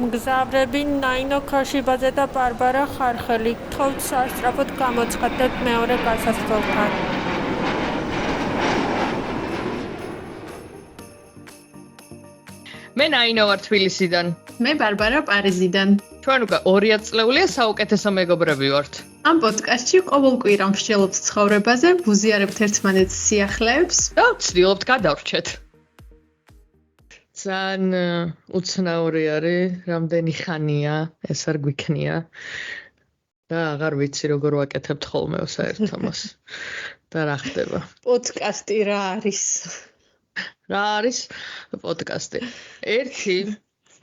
მგზავრები ნაინო ქოშიბაძე და ბარბარა ხარხელი გთხოვთ სასწრაფოდ გამოცხადდეთ მეორე გასასვლელთან. მე ნაინო ვარ თბილისიდან. მე ბარბარა პარიზიდან. ჩვენ უკვე 2 წლეულია საუკეთესო მეგობრები ვართ. ამ პოდკასტში ყოველ კვირა ვშელობთ ცხოვრებაზე, ვუზიარებთ ერთმანეთს სიახლეებს და ვცდილობთ გადავრჩეთ. ძალიან უცნაური არის, რამდენი ხანია ეს არ გვიქნია და აღარ ვიცი როგორ ვაკეთებთ ხოლმე საერთოდ ამას და რა ხდება. პოდკასტი რა არის? რა არის პოდკასტი? ერთი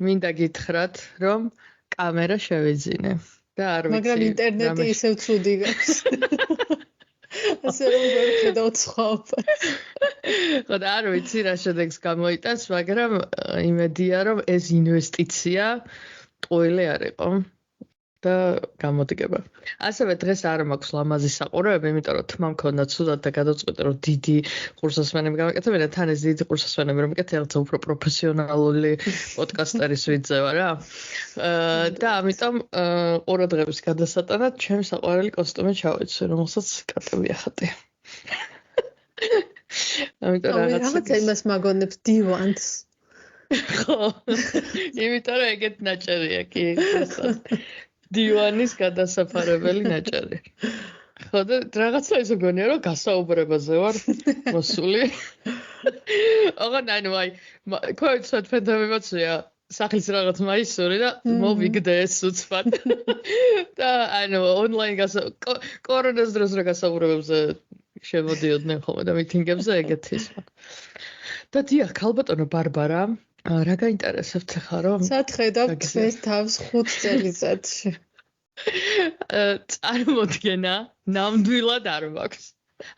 მინდა გითხრათ, რომ კამერა შევიძინე და არ ვიცი. მაგრამ ინტერნეტი ისევ ცუდი გაქვს. ასე რომ ვერ ხედავთ სხვაობას. ხო და არ ვიცი რა შედეგს გამოიტანს, მაგრამ იმედია რომ ეს ინვესტიცია ტყუილი არ იყო და გამოდგება. ასევე დღეს არ მაქვს ლამაზი საყურეები, იმიტომ რომ თმა მქონდა ცუდად და გადავწყვიტე რომ დიდი ყურსასმენები გავაკეთებ და თან ეს დიდი ყურსასმენები რომ მეკეთე რაღაცა უფრო პროფესიონალური პოდკასტერის ვიძევა რა. და ამიტომ ყურადღების გადასატანად ჩემი საყვარელი კოსტუმი ჩავეცვი, რომელსაც კატები ახატე. ამიტომ რაღაცა იმას მაგონებს დივანს. ხო. იმიტომ რომ ეგეთ ნაჭერია კი. დივანის გადასაფარებელი ნაჭერი. ხო და რაღაცა ისე გონია რომ გასაუბრებაზე ვარ მოსული. ოღონდ ანუ აი ქოიცოთ ფენდომემოცია სახლის რაღაც მაისური და მოვიგდე ეს უცბად. და ანუ ონლაინ კორონას დროს რა გასაუბრებებზე შემოდიოდნენ ხოლმე და მიტინგებზე ეგეთი ის. და დიახ, ქალბატონო ბარბარა, რა გაინტერესებთ ხა რომ სათხედავთ ეს თავს 5 წელიწადში. წარმოდგენა ნამდვილად არ მაქვს.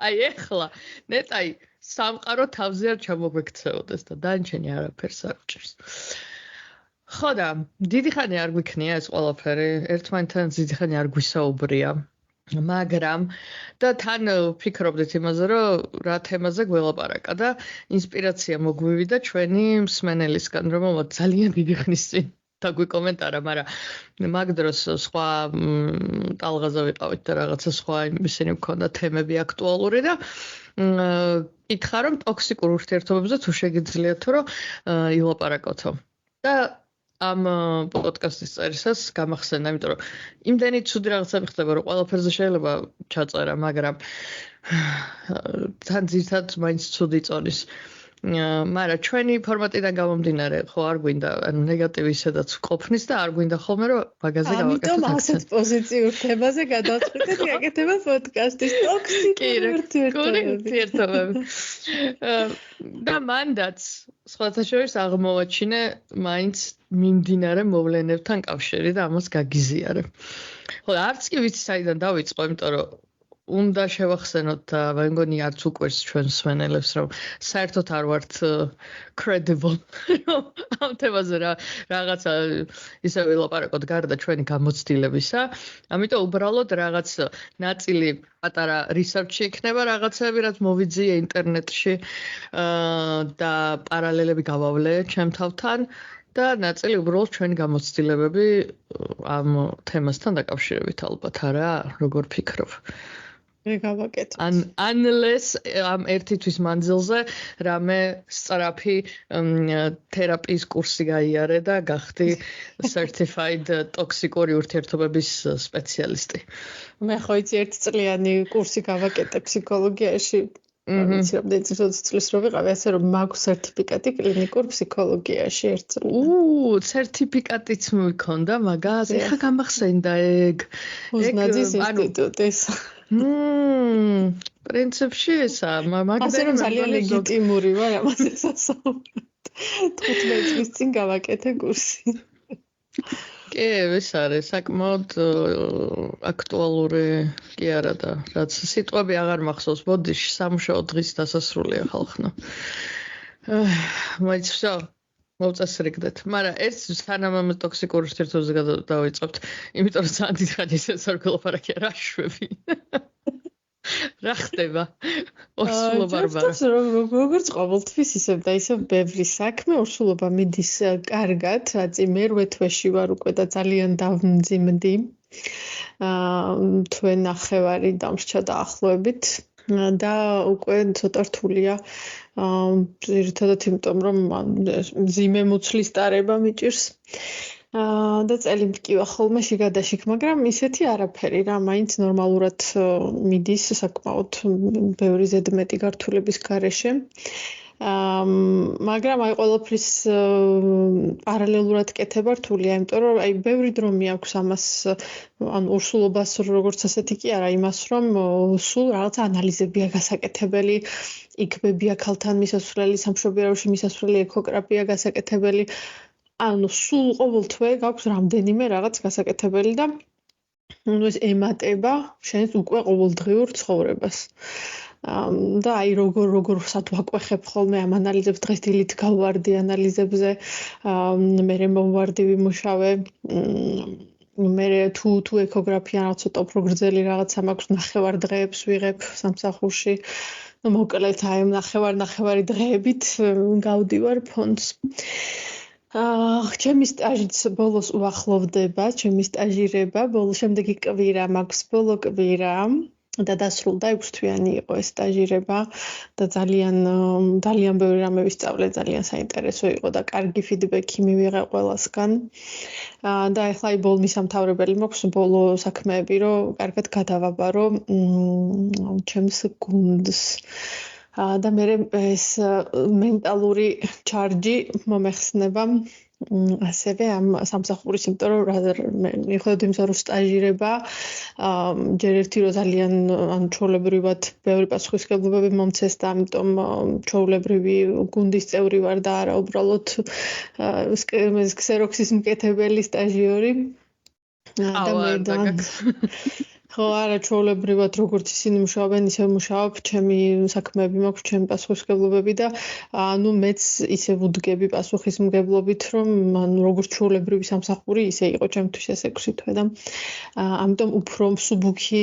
აი ეხლა ნეტაი სამყარო თავზე არ ჩამოგვექცეოდეს და დანჩენი არაფერს არ უჭერს. ხო და დიდი ხანი არ გვიქნია ეს ყველაფერი, ერთმანეთთან დიდი ხანი არ გვისაუბრია. მაგრამ და თან ვფიქრობდით იმაზე, რომ რა თემაზე გველაპარაკა და ინსპირაცია მოგვივიდა ჩვენი მსმენელისგან, რომელმაც ძალიან დიდი ხნის წინ დაგვიკომენტარა, მაგრამ მაგ დროს სხვა ტალღაზე ვიყავით და რაღაცა სხვა ისინი მქონდა თემები აქტუალური და კითხა რომ ტოქსიკურ ურთიერთობებზე თუ შეგიძლიათ რომ ილაპარაკოთო. და ამ პოდკასტის წერისას გამახსენდა, იმიტომ რომ იმდენი ცუდი რაღაცები ხდება, რომ ყველაფერზე შეიძლება ჩაწერა, მაგრამ თან ძირთად მაინც ცუდი წონის. მაგრამ ჩვენი ფორმატიდან გამომდინარე, ხო არ გვინდა ანუ ნეგატივი ისედაც ყოფნის და არ გვინდა ხოლმე რომ მაგაზე გავაკეთოთ. ამიტომ ასეთ პოზიციურ თემაზე გადავწყვიტეთ გაკეთება პოდკასტის ტოქსიკური ურთიერთობები. და მანდაც სხვათა შორის აღმოვაჩინე მაინც მიმდინარე მოვლენებთან კავშირი და ამას გაგიზიარე. ხო, არც კი ვიცი საიდან დავიწყო, იმიტომ რომ უნდა შევახსენოთ და მე მგონი არც უკვირს ჩვენ მსმენელებს რომ საერთოდ არ ვართ credible რომ ამ თემაზე რაღაცა ისე ვილაპარაკოთ გარდა ჩვენი გამოცდილებისა. ამიტომ უბრალოდ რაღაც ნაწილი პატარა research-ი იქნება რაღაცები, რაც მოვიძიე ინტერნეტში და პარალელები გავავლე ჩემ თავთან. და ნაწილი უბრალოდ ჩვენი გამოცდილებები ამ თემასთან დაკავშირებით ალბათ არა, როგორ ფიქრობ? მე გავაკეთე. Unless ამ ერთი თვის მანძილზე რამე სწრაფი თერაპიის კურსი გაიარე და გახდი certified toxicური ურთიერთობების სპეციალისტი. მე ხო იცი 1 წლიანი კურსი გავაკეთე ფსიქოლოგიაში. ვიცი რამდენი 20 წლის რო ვიყავი, ასე რომ მაქვს სერტიფიკატი კლინიკურ ფსიქოლოგიაში 1 წელი. სერტიფიკატიც მქონდა მაგას. ეხა გამახსენდა ეგ. უზნაძის ინსტიტუტის. პრინციპში ესა, მაგრამ ასე რომ ძალიან ლეგიტიმური ვარ ამაზე სასაუბრად. 15 წლის წინ გავაკეთე კურსი. კი, ეს არის საკმაოდ აქტუალური კი არა და რაც სიტყვები აღარ მახსოვს, ბოდიში სამუშაო დღის დასასრულია ხალხნა. მაინც ვსო მოვწესრიგდეთ, მაგრამ ეს სანამ ამ ტოქსიკურ ურთიერთობებზე დავიწყებთ, იმიტომ რომ ძალიან დიდი ხანი ისე არ გველაპარაკია რა შვები. რა ხდება? ორსულო ბარბარა. როგორც ყოველთვის ისევ და ისევ ბევრი საქმე ორსულობა მიდის კარგად, რაცი მერვე თვეში ვარ უკვე და ძალიან დავმძიმდი. თვე ნახევარი დამრჩა დაახლოებით და უკვე ცოტა რთულია. ძირითადად იმიტომ რომ მძიმე მუცლის ტარება მიჭირს. და წელი მტკივა ხოლმე შიგადაშიგ, მაგრამ ისეთი არაფერი რა, მაინც ნორმალურად მიდის საკმაოდ ბევრი ზედმეტი გართულების გარეშე. მაგრამ აი ყოველთვის პარალელურად კეთება რთულია, იმიტომ რომ აი ბევრი დრო მიაქვს ამას, ან ორსულობას როგორც ასეთი კი არა, იმას რომ სულ რაღაც ანალიზებია გასაკეთებელი, იქმებია ქალთან მისასვლელი, სამშობიაროში მისასვლელი ეკოგრაფია გასაკეთებელი. ანუ სულ ყოველ თვე გაქვს რამდენიმე რაღაც გასაკეთებელი და ეს ემატება შენს უკვე ყოველდღიურ ცხოვრებას. და აი როგორ სათვაკვეხებ ხოლმე ამ ანალიზებს, დღეს დილით გავვარდი ანალიზებზე, მერე მომვარდი ვიმუშავე, მერე თუ ეკოგრაფია რაღაც ცოტა უფრო გრძელი რაღაცა მაქვს, ნახევარ დღეებს ვიღებ სამსახურში. ну მოკლედ აი ნახევარი დღეებით გავდივარ ფონდს. ჩემი სტაჟიც ბოლოს უახლოვდება, ჩემი სტაჟირება, შემდეგი კვირა მაქვს ბოლო კვირა და დასრულდა 6 თვიანი იყო ეს სტაჟირება და ძალიან ბევრი რამე ვისწავლე, ძალიან საინტერესო იყო და კარგი ფიდბექი მივიღე ყველასგან. და ახლა აი ბოლო მისამთავრებელი მაქვს ბოლო საქმეები, რომ კარგად გადავაბარო ჩემს გუნდს. და მე ეს მენტალური ჩარჯი მომეხსნება ასევე ამ სამსახურის, იმიტომ რომ მიუხედავად იმისა, რომ სტაჟირება ჯერ ერთი რომ ძალიან ან ჩვეულებრივად ბევრი პასუხისმგებლობები მომცეს და ამიტომ ჩვეულებრივი გუნდის წევრი ვარ და არა უბრალოდ ქსეროქსის მკეთებელი სტაჟიორი. და მე და ხო არა ჩვეულებრივად როგორც ისინი მუშაობენ, ისე მუშაობ, ჩემი საქმეები მაქვს, ჩემი პასუხისმგებლობები და ანუ მეც ისე ვუდგები პასუხისმგებლობით, რომ ანუ როგორც ჩვეულებრივი სამსახური, ისე იყო ჩემთვის ეს 6 თვე და ამიტომ უფრო მსუბუქი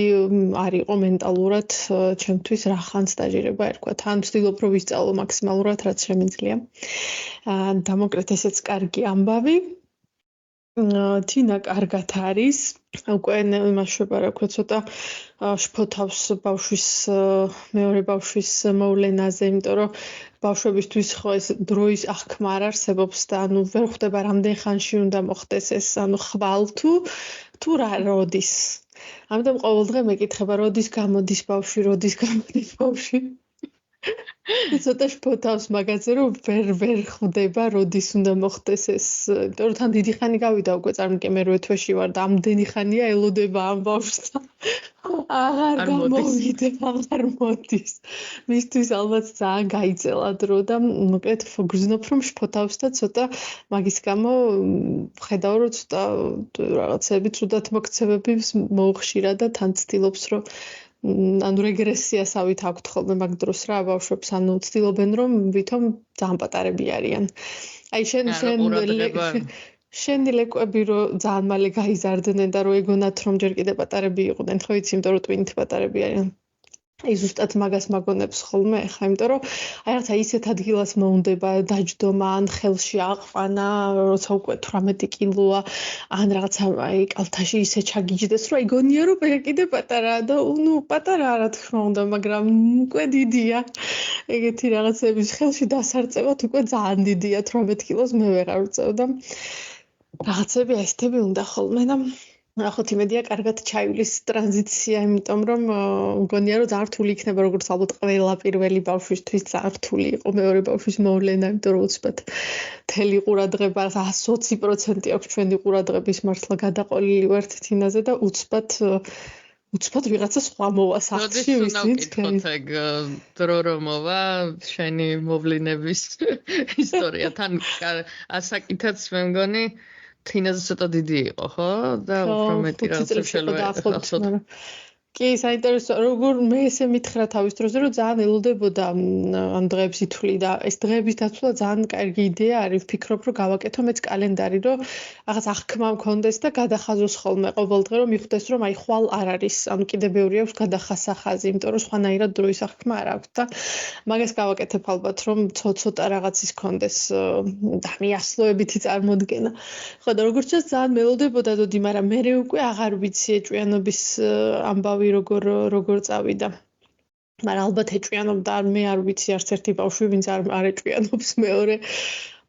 არ იყო მენტალურად ჩემთვის რახან სტაჟირება ერქვა. თან ვცდილობ რომ ვისწავლო მაქსიმალურად რაც შემიძლია. დამოკრეთ ესეც კარგი ამბავი. თინა კარგად არის. უკვე იმაშობა რა ქვია ცოტა შფოთავს ბავშვის მეორე ბავშვის მოვლენაზე, იმიტომ რომ ბავშვებისთვის ხო ეს დროის აღქმა არ არსებობს და ანუ ვერ ხვდება რამდენ ხანში უნდა მოხდეს ეს, ანუ ხვალ თუ რა როდის. ამიტომ ყოველდღე მეკითხება როდის გამოდის ბავშვი. ცოტა შფოთავს მაგაზე რომ ვერ ხვდება როდის უნდა მოხდეს ეს, იმიტომ რომ თან დიდი ხანი გავიდა უკვე წარმოგე მე 8 თვეში ვარ და ამდენი ხანია ელოდება ამ ბავშვს. აღარ მოდის. მისთვის ალბათ ძალიან გაიწელა დრო და მოკლედ გრძნობ რომ შფოთავს და ცოტა მაგის გამო ხედავ რომ ცოტა რაღაცები ცუდად მოქცევები მოუხშირა და თან ცდილობს რომ ანუ რეგრესიასავით აქვთ ხოლმე მაგ დროს რა ბავშვებს, ანუ ცდილობენ რომ ვითომ ძალიან პატარები არიან. აი შენი ლეკვები რომ ძალიან მალე გაიზარდნენ და რომ ეგონათ რომ ჯერ კიდე პატარები იყვნენ, ხო იცი, იმიტომ რომ ტვინით პატარები არიან. აი ზუსტად მაგას მაგონებს ხოლმე ხა, იმიტომ რომ აი რაღაცა ისეთ ადგილას მოუნდება დაჯდომა, ან ხელში აყვანა, როცა უკვე 18 კილოა, ან რაღაცა აი კალთაში ისე ჩაგიჯდეს, რომ ეგონია რომ კიდე პატარაა და ნუ პატარაა რა თქმა უნდა, მაგრამ უკვე დიდია. ეგეთი რაღაცების ხელში დასარწევად უკვე ძალიან დიდია, 18 კილოს მე ვეღარ ვწევ და რაღაცები ესეთები უნდა ხოლმე და ახოთ იმედია კარგად ჩაივლის ტრანზიცია, იმიტომ რომ მგონია რომ ძალიან რთული იქნება როგორც ალბათ ყველა პირველი ბავშვისთვის ძალიან რთული იყო მეორე ბავშვის მოვლენა, იმიტომ რომ უცბად მთელი ყურადღება 120% აქვს ჩვენი ყურადღების მართლა გადაყოლილი ვართ თინაზე და უცბად ვიღაცა სხვა მოვა სახლში ვიცით ეგ დრო რომ მოვა შენი მოვლენების ისტორია თან ასაკითაც მე მგონი თინაზე ცოტა დიდი იყო, ხო? და უფრო მეტი რაღაცა შეიძლება ახსოვდეს. კი, საინტერესო, როგორ მე ესე მითხრა თავის დროზე, რომ ძალიან ელოდებოდა ამ დღეებს ითვლი და ეს დღეების დაცვა ძალიან კარგი იდეა არის. ვფიქრობ, რომ გავაკეთო მეც კალენდარი, რომ რაღაც აღქმა მქონდეს და გადახაზოს ხოლმე ყოველ დღე, რომ მიხვდეს, რომ აი ხვალ არ არის, ანუ კიდე ბევრი აქვს გადახასა ხაზი, იმიტომ რომ სხვანაირად დროის აღქმა არ აქვს და მაგას გავაკეთებ ალბათ, რომ ცოტა რაღაცის ქონდეს და მიასლოებითი წარმოდგენა. ხო და როგორც ჩანს ძალიან მელოდებოდა დოდი, მაგრამ მე უკვე აღარ ვიცი ეჭვიანობის ამბავი როგორ წავიდა. მაგრამ ალბათ ეჭვიანობდა, მე არ ვიცი არც ერთი ბავშვი, ვინც არ ეჭვიანობს მეორე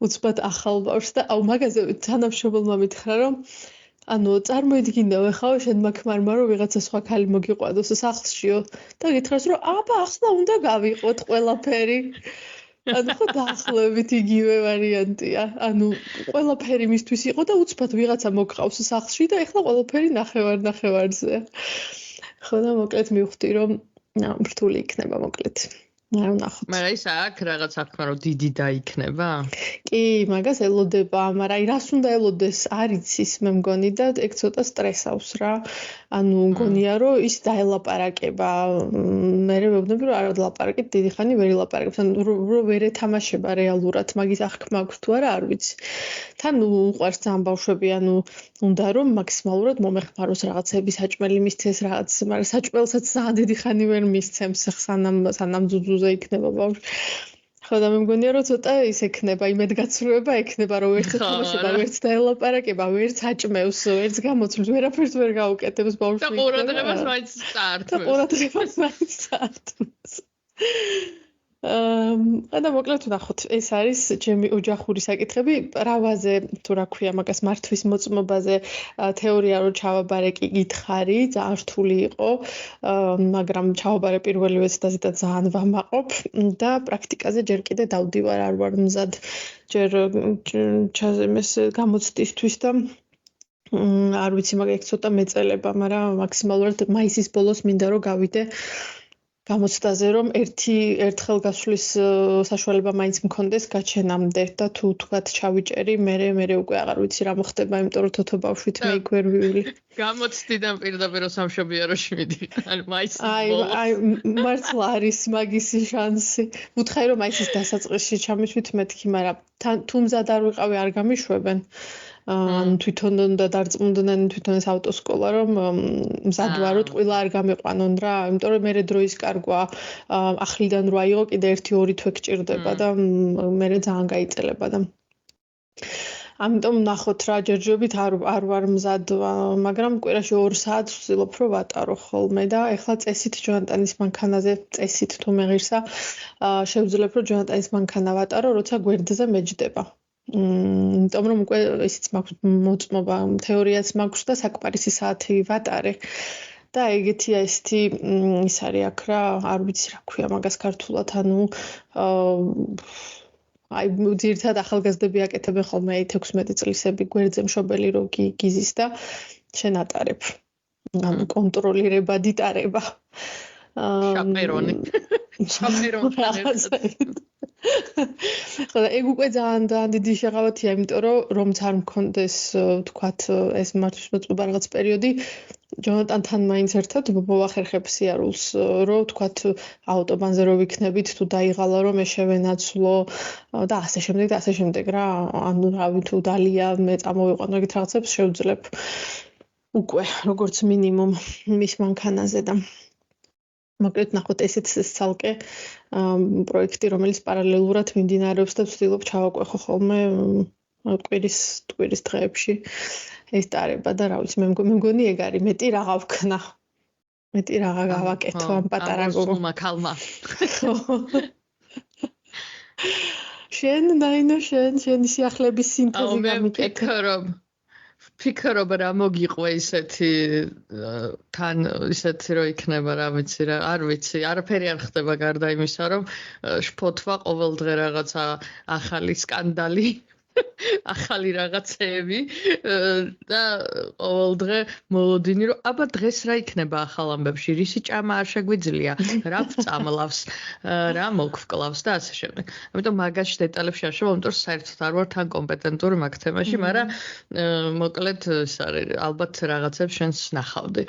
უცბად ახალ ბავშვს და აუ მაგაზე თანამშრომელმა მითხრა, რომ ანუ წარმოიდგინდაო ეხლა შენ მაქმარმა რომ ვიღაცა სხვა ქალი მოგიყვადოს სახლშიო და გითხრას რომ აბა ახლა უნდა გავიყოთ ყველაფერი. ანუ ხო დაახლოებით იგივე ვარიანტია. ანუ ყველაფერი მისთვის იყო და უცბად ვიღაცა მოგყავს სახლში და ეხლა ყველაფერი ნახევარზეა. ხო და მოკლედ მივხვდი რომ რთული იქნება მოკლედ. არ ვნახოთ. მაგრამ ის აქ რაღაც აღქმა რომ დიდი დაიქნება? კი, მაგას ელოდება, მაგრამ აი რას უნდა ელოდეს, არ იცის მე მგონი და ეგ ცოტა სტრესავს რა. ანუ მგონია რომ ის დაელაპარაკება. მე ვეუბნები რომ არ ელაპარაკეთ, დიდი ხანი ვერ ელაპარაკებს. ანუ რომ ვერ ეთამაშება რეალურად, მაგის აღქმა აქვს თუ არა, არ ვიცი. თან უყვარს ძალიან ბავშვები, ანუ უნდა რომ მაქსიმალურად მომეხმაროს რაღაცები, საჭმელი მისცეს რაღაც, მაგრამ საჭმელსაც ძალიან დიდი ხანი ვერ მისცემს, სანამ ძუძუზე იქნება ბავშვი. ხო და მე მგონია რომ ცოტა ის ექნება, იმედგაცრუება ექნება, რომ ვერც ეთამაშება, ვერც დაელაპარაკება, ვერც აჭმევს, ვერც გამოცვლებს, ვერაფერს ვერ გაუკეთებს ბავშვი. და ყურადღებას მაინც წაართმევს. და მოკლედ ვნახოთ, ეს არის ჩემი ოჯახური საკითხები, რავაზე თუ რა ქვია მაგას მართვის მოწმობაზე თეორია რომ ჩავაბარე კი გითხარი, ძალიან რთული იყო, მაგრამ ჩავაბარე პირველი ვეცდაზე და ძალიან ვამაყობ და პრაქტიკაზე ჯერ კიდე დავდივარ, არ ვარ მზად ჯერ ჩაზემეს გამოცდისთვის და არ ვიცი მაგ ცოტა მეწელება, მაგრამ მაქსიმალურად მაისის ბოლოს მინდა რომ გავიდე გამოცდაზე რომ ერთხელ გასვლის საშუალება მაინც მქონდეს გაჩენამდე და თუ თქვათ ჩავიჭერი, მე უკვე აღარ ვიცი რა მოხდება, იმიტომ რომ თოთო ბავშვით მე იქ ვერ ვივლი. გამოცდიდან პირდაპირ სამშობიაროში მიდიხარ, ანუ მაისის ბოლოს. აი, მართლა არის მაგის შანსი. ვუთხარი რომ მაისის დასაწყისში ჩამისვით მეთქი, მაგრამ თუ მზად არ ვიყავი, არ გამიშვებენ. ანუ თვითონ უნდა დარწმუნდნენ თვითონ ეს ავტოსკოლა რომ მზად ვარო ტყუილა არ გამიყვანონ რა, იმიტომ რომ მე დროის კარგვა ახლიდან რო აიღო კიდე 1-2 თვე გჭირდება და მე ძალიან გაიწელება და ამიტომ ნახოთ რა ჯერჯერობით არ ვარ მზად, მაგრამ კვირაში 2 საათს ვცდილობ რომ ვატარო ხოლმე და ეხლა წესით ჯონატანის მანქანაზე წესით თუ მეღირსა შევძლებ რომ ჯონატანის მანქანა ვატარო, როცა გვერდზე მეჯდება. იმიტომ რომ უკვე ისიც მაქვს მოწმობა, თეორიაც მაქვს და საკმარისი საათი ვატარე. და ეგეთია ესეთი ის არის აქ რა, არ ვიცი რა ქვია მაგას ქართულად, ანუ აი ძირითადად ახალგაზრდები აკეთებენ ხოლმე 16 წლისები გვერდზე მშობელი რო გიზის და შენ ატარებ. ანუ კონტროლირებადი ტარება. შაპერონი. ხო და ეგ უკვე ძალიან დიდი შეღავათია, იმიტომ რომ რომც არ მქონდეს თქვათ ეს მართვის მოწმობა რაღაც პერიოდი, ჯონატანთან მაინც ერთად მოვახერხებ სიარულს, რომ თქვათ ავტობანზე რო ვიქნებით, თუ დაიღალა რომ მე შევენაცვლო და ასე შემდეგ რა, ანუ რავი თუ დალია მე წამოვიყვანო ეგეთ რაღაცებს შევძლებ უკვე როგორც მინიმუმ მის მანქანაზე და მოკლედ ნახოთ ესეც ცალკე პროექტი, რომელიც პარალელურად მიმდინარეობს და ვცდილობ ჩავაკვეხო ხოლმე კვირის დღეებში ეს ტარება და რა ვიცი, მე მგონი ეგ არის, მეტი რაღაცა ვქნა. მეტი რაღაცა გავაკეთო ამ პატარა გოგომა ქალმა. შენ დაინო შენი სიახლეების სინთეზი გამიკეთე. ფიქრობ რა მოგიყვე ისეთი თან ისეთი რო იქნება რა ვიცი რა არ ვიცი არაფერი არ ხდება გარდა იმისა რომ შფოთვა ყოველ დღე რაღაცა ახალი სკანდალი ახალი რაღაცეები და ყოველ დღე მოლოდინი რომ აბა დღეს რა იქნება ახალ ამბებში რისი ჭამა არ შეგვიძლია რა ვწამლავს რა მოგвклავს და ასე შემდეგ. ამიტომ მაგაში დეტალებში არ შევამ, იმიტომ რომ საერთოდ არ ვარ თან კომპეტენტური მაგ თემაში, მაგრამ მოკლედ ეს არის ალბათ რაღაცებს შენს ნახავდი.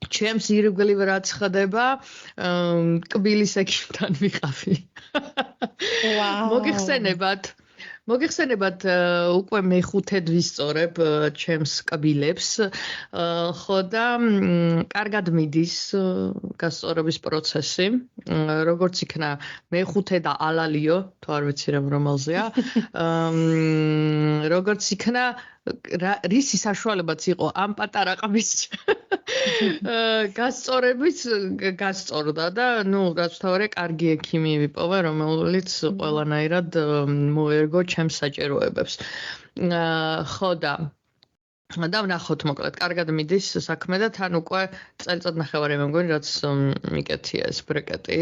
ჩემს ირგვლივ რაც ხდება, კბილის ექიმთან ვიყავი. ვაუ. მოგიხსენებათ უკვე მე-5-ად ვისწორებ ჩემს კბილებს, ხო და კარგად მიდის გასწორების პროცესი, როგორც იქნა მე-5 და ალალიო, თუ არ ვიცი რომელზეა, როგორც იქნა რისი საშუალებაც იყო ამ პატარა ყბის გასწორებით გასწორდა და რაც თავარი კარგი ექიმი ვიპოვე, რომელიც ყველანაირად მოერგო ჩემს საჭიროებებს. ხო და ვნახოთ მოკლედ, კარგად მიდის საქმე და თან უკვე წელიწადნახევარი მე მგონი, რაც მიკეთია ეს ბრეკეტი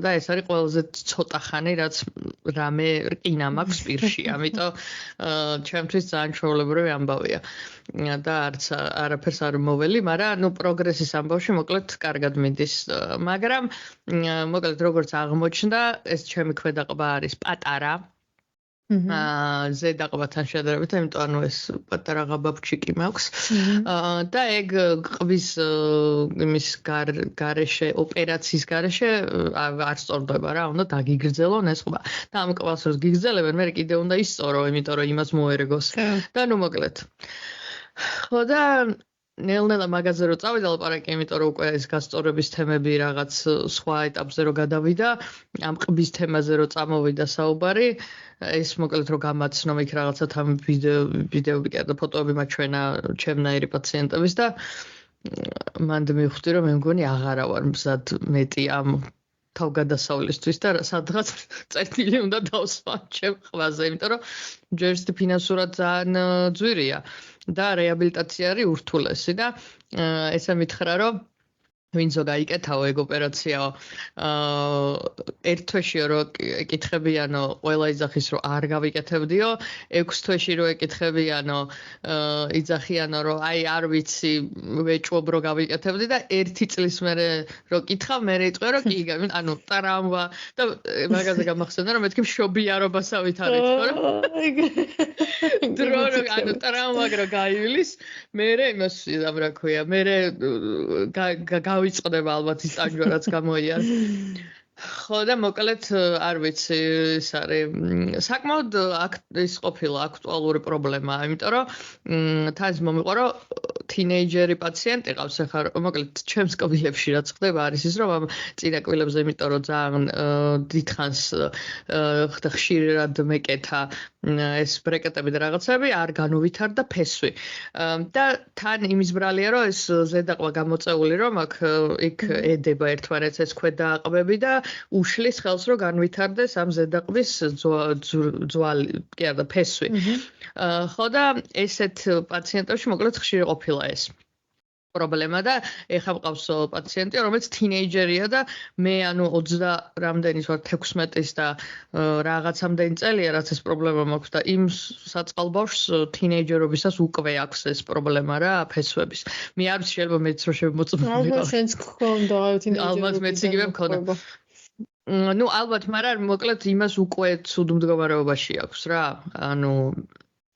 და ეს არის ყველაზე ცოტა ხანი, რაც რამე რკინა მაქვს პირში, ამიტომ ჩემთვის ძალიან ჩვეულებრივი ამბავია. და არაფერს არ მოველი, მაგრამ პროგრესის ამბავში მოკლედ კარგად მიდის, მაგრამ მოკლედ როგორც აღმოჩნდა, ეს ჩემი ქვედაყბა არის პატარა. ზედაყბათან შედარებით, იმიტომ ეს პატარა ღაბავჩიკი მაქვს. და ეგ ყბის იმის გარეშე, ოპერაციის გარეშე არ სწორდება რა, უნდა დაგიგრძელონ ეს ყბა. და ამ ყბას როს გიგრძელებენ, მე კიდე უნდა ისწორო, იმიტომ რომ იმას მოერგოს. და მოკლედ. ხო და ნელ-ნელა მაგაზე რო წავიდა ლაპარაკი, იმიტომ რომ უკვე ეს გასწორების თემები რაღაც სხვა ეტაპზე რო გადავიდა, ამ ყბის თემაზე რო წამოვიდა საუბარი, ეს მოკლედ რო გამაცნო იქ რაღაცა თან ვიდეოები და ფოტოები მაჩვენა ჩემნაირი პაციენტების და მანდ მივხვდი რომ მე მგონი აღარა ვარ მზად მეტი ამ თავგადასავლისთვის და სადღაც წერტილი უნდა დავსვა ჩემ ყბაზე, იმიტომ რომ ჯერ ფინანსურად ძალიან ძვირია და რეაბილიტაცია არის ურთულესი და ესე მითხრა რომ ვინც გაიკეთაო ეგ ოპერაციაო ერთ თვეშიო რო ეკითხებიანო ყველა იძახის რომ არ გავიკეთებდიო 6 თვეში რო ეკითხებიანო იძახიანო რომ აი არ ვიცი ვეჭვობ რო გავიკეთებდი და 1 წლის მერე რო კითხავ მერე იტყვე რომ კი ანუ ტრამვა და მაგაზე გამახსენდა რომ მეთქი მშობიარობასავით არის თქო რომ დრონო ანუ ტრამვა რო გაივლის მერე იმას რა ქვია მერე ვიწყდება ალბათ ის ტანჯვა რაც გამოიარა. ხო და მოკლედ არ ვიცი ეს არის საკმაოდ ის ყოფილა აქტუალური პრობლემა, იმიტომ რომ თან მომიყვა რომ თინეიჯერი პაციენტი ყავს ახლა მოკლედ ჩემს კბილებში რაც ხდება არის ის რომ ამ წინა კბილებზე იმიტომ რომ ძალიან დიდხანს ხშირად მეკეთა ეს ბრეკეტები და რაღაცები არ განუვითარდა ფესვი და თან იმის ბრალია რომ ეს ზედაყბა გამოწეული რომ აქ იქ ედება ერთმანეთს ეს ქვედაყბები და უშლის ხელს რომ განვითარდეს ამ ზედაყბის ძვალი კი არა ფესვი. ხო და ესეთ პაციენტებში მოკლედ ხშირი ყოფილა ეს პრობლემა და ეხლა მყავს პაციენტი რომელიც თინეიჯერია და მე ანუ 20 რამდენის ვარ 16-ის და რაღაცამდენი წელია რაც ეს პრობლემა მაქვს და იმ საწყალბავშვს თინეიჯერობისას უკვე აქვს ეს პრობლემა რა ფესვების. მე არ ვიცი შეიძლება მეც რო შემოწმული ალბათ შენც გქონდა თინეიჯერობა. ალბათ მეც იგივე მქონდა. ну ალბათ, მაგრამ მოკლედ იმას უკვე ცუდ მდგომარეობაში აქვს რა. ანუ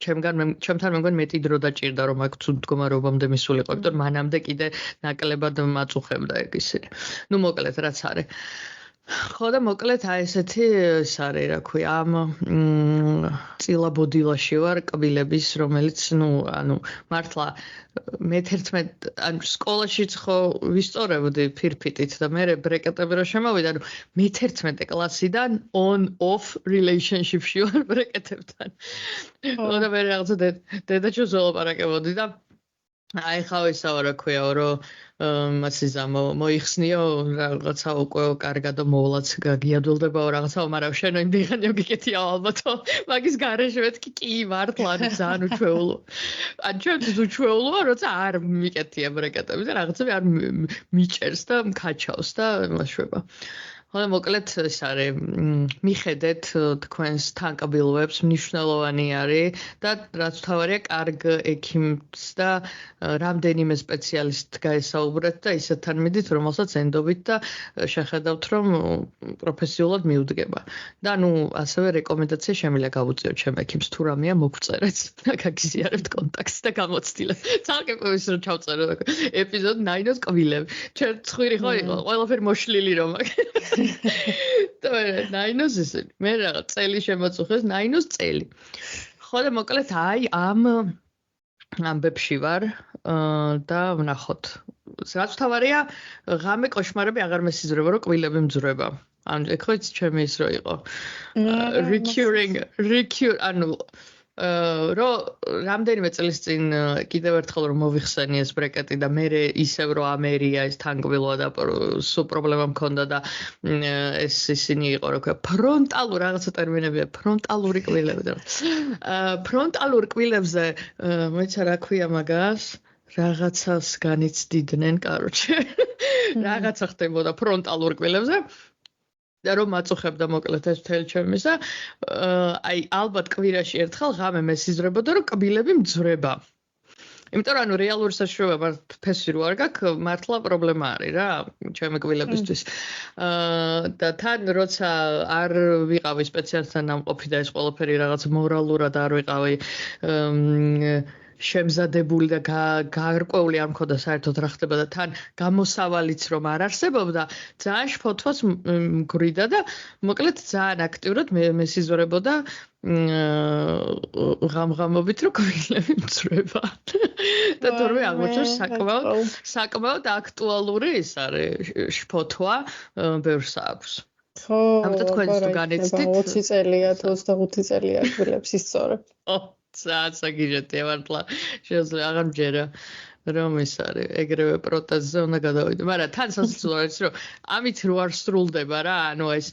ჩემთან მე მგონი მეტი დრო დაჭირდა რომ აქ ცუდ მდგომარეობამდე მისულიყო, იმიტომ რომ მანამდე კიდე ნაკლებად მაწუხებდა ეგ ისინი. ну მოკლედ რაც არის. ხო და მოკლედ აი ესეთი ის არის რა ქვია ამ წილაბოდილაში ვარ კბილების რომელიც ანუ მართლა მე-11 ანუ სკოლაშიც ხო ვისწორებდი ფირფიტით და მე ბრეკეტები რო შემოვიდა ანუ მე-11 კლასიდან on off relationship-ში ვარ ბრეკეტებთან. ხო და მე რაღაცა დედაჩოს ველაპარაკებოდი და აი ხა ისაა რა ქვია რომ მასიზა მოიხსნიო რაღაცა უკვე კარგად მოვლაც გაგიადვილდებაო რაღაცა მაგრამ შენ იმდიღანიო გიკეთია ალბათო მაგის გარეშე მეთქი კი მართლა ძალიან უჩვეულო ან ჩვენთვის უჩვეულოა როცა არ მიკეთია ბრეკეტები და რაღაცები არ მიჭერს და მკაჩავს და იმაშვება. ხოლმე მოკლედ ეს არის მიხედეთ თქვენს თანკბილოებს მნიშვნელოვანი არის და რაც თავარია კარგ ექიმს და რამდენიმე სპეციალისტს გაესაუბრეთ და ისეთთან მიდით რომელსაც ენდობით და შეხედავთ რომ პროფესიულად მიუდგება და ასევე რეკომენდაცია შემიძლია გავუწიოთ ჩემ ექიმს თუ რამეა მოგწერეთ და გაგიზიარებთ კონტაქტს და გამოცდილეთ ცალკე ყოფის რომ ჩავწერო ეპიზოდ ნაინოს კბილები ჩვენ ცხვირი ხო იყო ყველაფერი მოშლილი რომ და ნაინოს ისე მე რაღაც წელი შემოწუხეს ნაინოს წელი ხო და მოკლედ აი ამ ამბებში ვარ და ვნახოთ რაც თავარია ღამე კოშმარები აღარ მესიზრება რომ კბილები მძვრება ანუ ხო იცი ჩემი ის რო იყო ანუ რო რამდენიმე წლის წინ კიდევ ერთხელ რომ მოვიხსენი ეს ბრეკეტი და მე ისევ რომ ამერია ეს თანკბილოა და სულ პრობლემა მქონდა და ეს ისინი იყო რა ქვია ფრონტალურ რაღაცა ტერმინებია ფრონტალური კბილები და ფრონტალურ კბილებზე მოიცა რა ქვია მაგას რაღაცას განიცდიდნენ კაროჩე რაღაცა ხდებოდა ფრონტალურ კბილებზე და რომ მაწუხებდა მოკლედ ეს მთელი ჩემისა აი ალბათ კვირაში ერთხელ ღამე მესიზრებოდა რომ კბილები მძვრება იმიტომ რომ ანუ რეალური საშუალება ფესი რო არ გაქვს მართლა პრობლემა არის რა ჩემი კბილებისთვის და თან როცა არ ვიყავი სპეციალისტთან ამყოფი და ეს ყველაფერი რაღაც მორალურად არ ვიყავი შემზადებული და გარკვეული არ მქონდა საერთოდ რა ხდება და თან გამოსავალიც რომ არ არსებობდა ძალიან შფოთვას მგვრიდა და მოკლედ ძალიან აქტიურად მესიზრებოდა ღამღამობით რომ კბილები მძვრება და თორემ აღმოჩნდა საკმაოდ აქტუალური ის არის შფოთვა ბევრს აქვს ხო ამიტომ თქვენს თუ განეცდით 20 წელია თუ 25 წელია კბილებს ისწორებ საგიჟეთია მართლა შეიძლება აღარ მჯერა რომ ის არის ეგრევე პროტეზზე უნდა გადავიდე მაგრამ თან სასაცილოა ის რომ ამით რო არ სრულდება რა ანუ ეს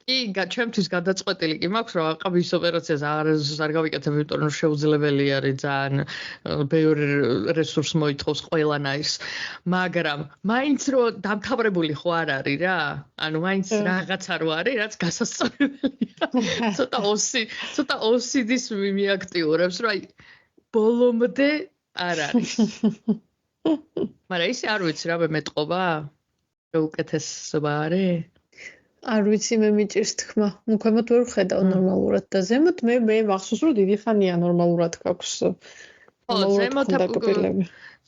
კი ჩემთვის გადაწყვეტილი კი მაქვს რომ აყბის ოპერაციას არ გავიკეთებ იმიტომ რომ შეუძლებელი არის ძალიან ბევრი რესურს მოითხოვს ყველანაირს მაგრამ მაინც რო დამთავრებული ხო არ არის რა ანუ მაინც რაღაცა რო არის რაც გასასწორებელია ცოტა OCD-ს მიაქტიურებს რომ აი ბოლომდე არ არის მაგრამ ისე არ ვიცი რა მეტყობა რო უკეთესობა არის არ ვიცი მე მიჭირს თქმა. უქვემოთ ვერ ვხედავ ნორმალურად და ზემოთ მე მახსოვს რომ დიდი ხანია ნორმალურად გაქვს.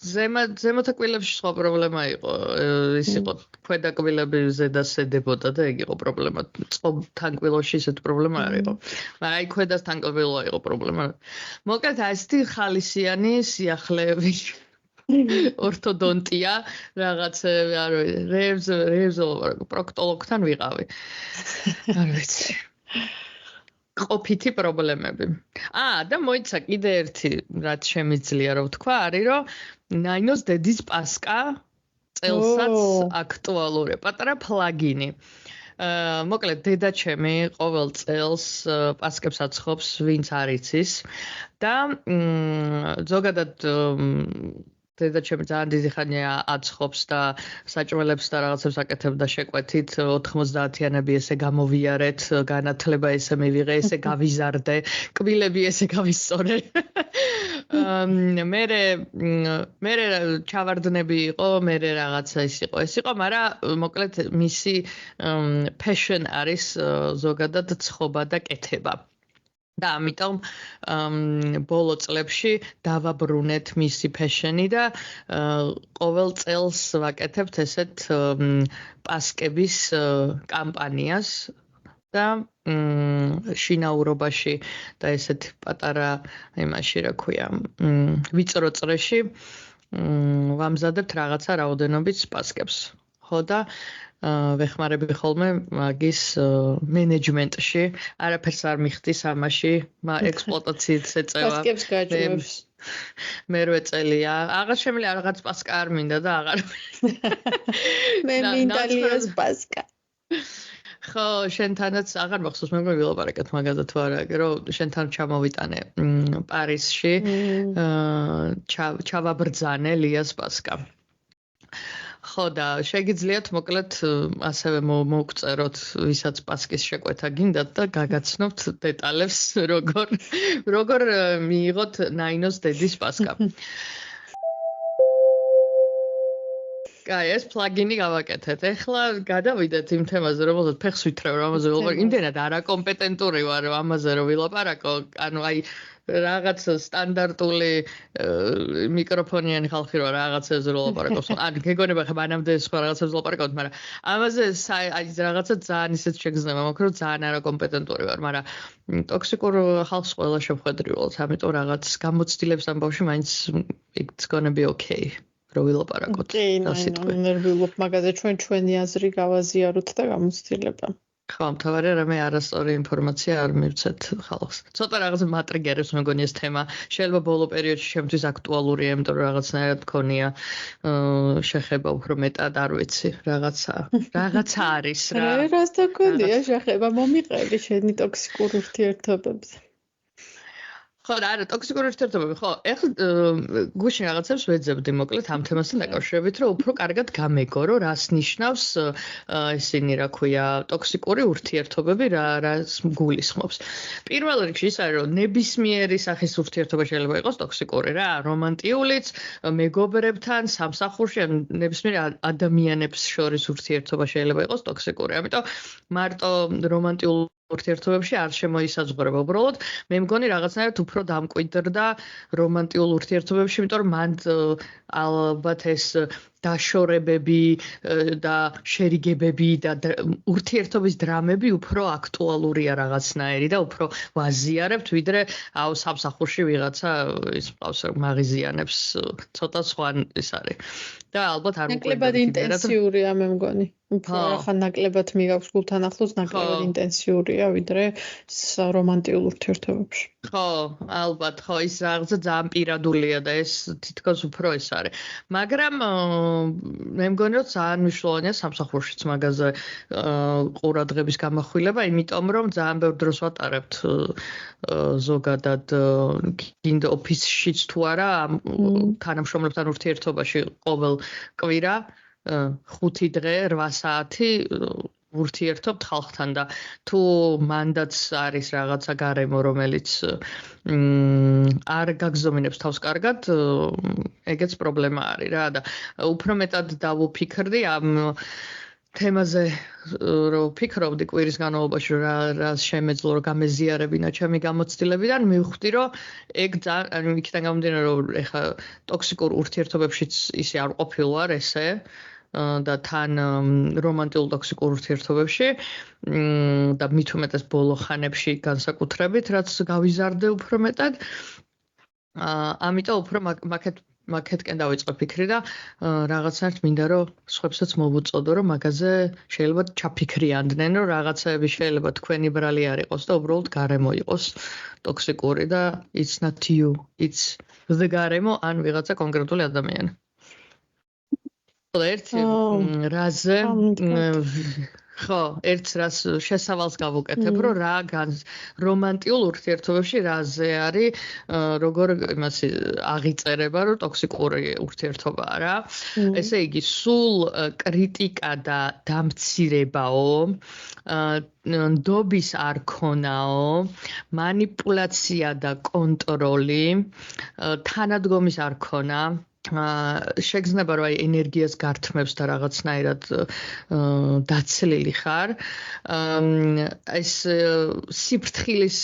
ზემოთ კბილებში სხვა პრობლემა იყო. ის იყო ქვედა კბილები ზედა სედებოდა და ეგ იყო პრობლემა. თანკბილოში ისეთ პრობლემა არ იყო. მაგრამ აი ქვედას თანკბილო იყო პრობლემა. მოკლედ ასეთი ხალისიანი სიახლეები ორთოდონტია რაღაც არ ვიცი რევზ პროქტოლოგთან ვიყავი არ ვიცი ყოფითი პრობლემები და მოიცა კიდე ერთი რაც შემიძლია რომ ვთქვა არის რომ ნაინოს დედის პასკა წელსაც აქტუალურია პატარა პლაგინი მოკლედ დედა ჩემი ყოველ წელს პასკებს აცხობს ვინც არ იცის და ზოგადად დედა ჩემი ძალიან დიდი ხანია აცხობს და საჭმელებს და რაღაცებს აკეთებდა შეკვეთით 90-იანები ესე გამოვიარეთ განათლება ესე მივიღე ესე გავიზარდე კბილები ესე გავისწორე მე ჩავარდნები იყო მე რაღაცა ის იყო მაგრამ მოკლედ მისი passion არის ზოგადად ცხობა და კეთება და ამიტომ ბოლო წლებში დავაბრუნეთ მისი ფეშენი და ყოველ წელს ვაკეთებთ ესეთ პასკების კამპანიას და შინაურობაში და ესეთ პატარა იმაში რა ქვია ვიწრო წრეში ვამზადებთ რაღაცა რაოდენობით პასკებს ხო და ვეხმარები ხოლმე მაგის მენეჯმენტში არაფერს არ მიხდის ამაში ექსპლუატაციით ეწევა პასკებს გაჭმევს მერვე წელია აღარ შემიძლია რაღაც პასკა არ მინდა და აღარ მე მინდა ლიოს პასკა ხო შენთანაც აღარ მახსოვს მე მგონი ვილაპარაკეთ მაგაზე თუ არა რომ შენთან ჩამოვიტანე პარიზში ჩავაბრძანე ლიას პასკა ხო და შეგიძლიათ მოკლედ ასევე მოგწეროთ ვისაც პასკის შეკვეთა გინდათ და გაგაცნობთ დეტალებს როგორ მიიღოთ ნაინოს დედის პასკა. ეს პლაგინი გავაკეთეთ. ეხლა გადავიდეთ იმ თემაზე, რომელზეც ფეხს ვითრევ, ამაზე ვილაპარაკო. იმდენად არაკომპეტენტური ვარ ამაზე რომ ვილაპარაკო. ანუ აი რაღაც სტანდარტული მიკროფონიანი ხალხი რო რაღაცებზე ვილაპარაკობს. ანუ გეგონება ხა მანამდე სხვა რაღაცებზე ვილაპარაკოთ, მაგრამ ამაზე აი რაღაცა ძალიან ისეთ შეგრძნება მაქვს, რომ ძალიან არაკომპეტენტური ვარ, მაგრამ ტოქსიკურ ხალხს ყველა შევხედრივალთ, ამიტომ რაღაც გამოცდილებს ამ ბავშვი მაინც it's gonna be okay. ვილაპარაკოთ. ნერვიულობ მაგაზე ჩვენი აზრი გავაზიაროთ და გამოცდილება. ხო, მთავარია რამე არასწორი ინფორმაცია არ მივცეთ ხალხს. ცოტა რაღაც მატრიგერებს მეგონი ეს თემა. შეიძლება ბოლო პერიოდში ჩემთვის აქტუალურია, იმიტომ რომ რაღაცნაირად მქონია შეხება უფრო მეტად, არ ვიცი, რაღაცა არის რა. რას თქონია შეხება მომიყევი შენი ტოქსიკურ ურთიერთობებზე. ხო, არა, ტოქსიკური ურთიერთობები, ხო. ეხლა გუშინ რაღაცებს ვეძებდი, მოკლედ ამ თემასთან დაკავშირებით, რომ უფრო კარგად გამეგო, რომ რას ნიშნავს ისინი, რა ქვია, ტოქსიკური ურთიერთობები, რას გულისხმობს. პირველ რიგში ის არის, რომ ნებისმიერი სახის ურთიერთობა შეიძლება იყოს ტოქსიკური რა, რომანტიულიც, მეგობრებთან, სამსახურში, ნებისმიერ ადამიანებს შორის ურთიერთობა შეიძლება იყოს ტოქსიკური. ამიტომ მარტო რომანტიულ ურთიერთობებში არ შემოისაზღვრება. უბრალოდ მე მგონი რაღაცნაირად უფრო დამკვიდრდა რომანტიულ ურთიერთობებში, იმიტომ რომ მან ალბათ ეს დაშორებები და შერიგებები და ურთიერთობის დრამები უფრო აქტუალურია რაღაცნაირი და უფრო ვაზიარებთ, ვიდრე აუ სამსახურში ვიღაცა ის ყავს მაღიზიანებს ცოტა სხვა ის არის. და ალბათ არ ნაკლებად ინტენსიურია მე მგონი. ხო, ნაკლებად მიგაქვს გულთან ახლოს, ნაკლებად ინტენსიურია, ვიდრე რომანტიულ ურთიერთობებში. ხო, ალბათ, ხო, ის რაღაცა ძალიან პირადულია და ეს თითქოს უფრო ეს არის. მაგრამ მე მგონი რომ ძალიან მნიშვნელოვანია სამსახურშიც მაგაზე ყურადღების გამახვილება, იმიტომ რომ ძალიან ბევრ დროს ვატარებთ ზოგადად გინდა ოფისშიც თუ არა თანამშრომლებთან ურთიერთობაში ყოველ კვირა 5 დღე 8 საათი ურთიერთობთ ხალხთან და თუ მანდაც არის რაღაცა გარემო რომელიც არ გაგზავნებს თავს კარგად ეგეც პრობლემა არის რა და უფრო მეტად დავუფიქრდი ამ თემაზე რომ ფიქრობდი კვირის განმავლობაში რა შემეძლო რომ გამეზიარებინა ჩემი გამოცდილებიდან მივხვდი რომ ეგ ანუ იქიდან გამომდინარე რომ ეხა ტოქსიკურ ურთიერთობებშიც ისე არ ყოფილ ვარ ესე და თან რომანტიულ ტოქსიკურ ურთიერთობებში და მით უმეტეს ბოლო ხანებში განსაკუთრებით რაც გავიზარდე უფრო მეტად ამიტომ უფრო მაკეთკენ დავიწყე ფიქრი და რაღაცნაირად მინდა რომ სხვებსაც მოვუწოდო რომ მაგაზე შეიძლება ჩაფიქრიანდნენ რომ რაღაცაები შეიძლება თქვენი ბრალი არ იყოს და უბრალოდ გარემო იყოს ტოქსიკური და it's not you it's the გარემო ან ვიღაცა კონკრეტული ადამიანი ერთი რაზე ხო, ერთს რას შესავალს გავუკეთებ, რომ რა რომანტიულ ურთიერთობებში რაზე არის, როგორ იმას აღიწერება, რომ ტოქსიკური ურთიერთობაა რა. ესე იგი, სულ კრიტიკა და დამცირებაო, ნდობის არ ქონაო, მანიპულაცია და კონტროლი, თანადგომის არ ქონა. შეგრძნება რომ აი ენერგიას გართმევს და რაღაცნაირად დაცლილი ხარ. ეს სიფრთხილის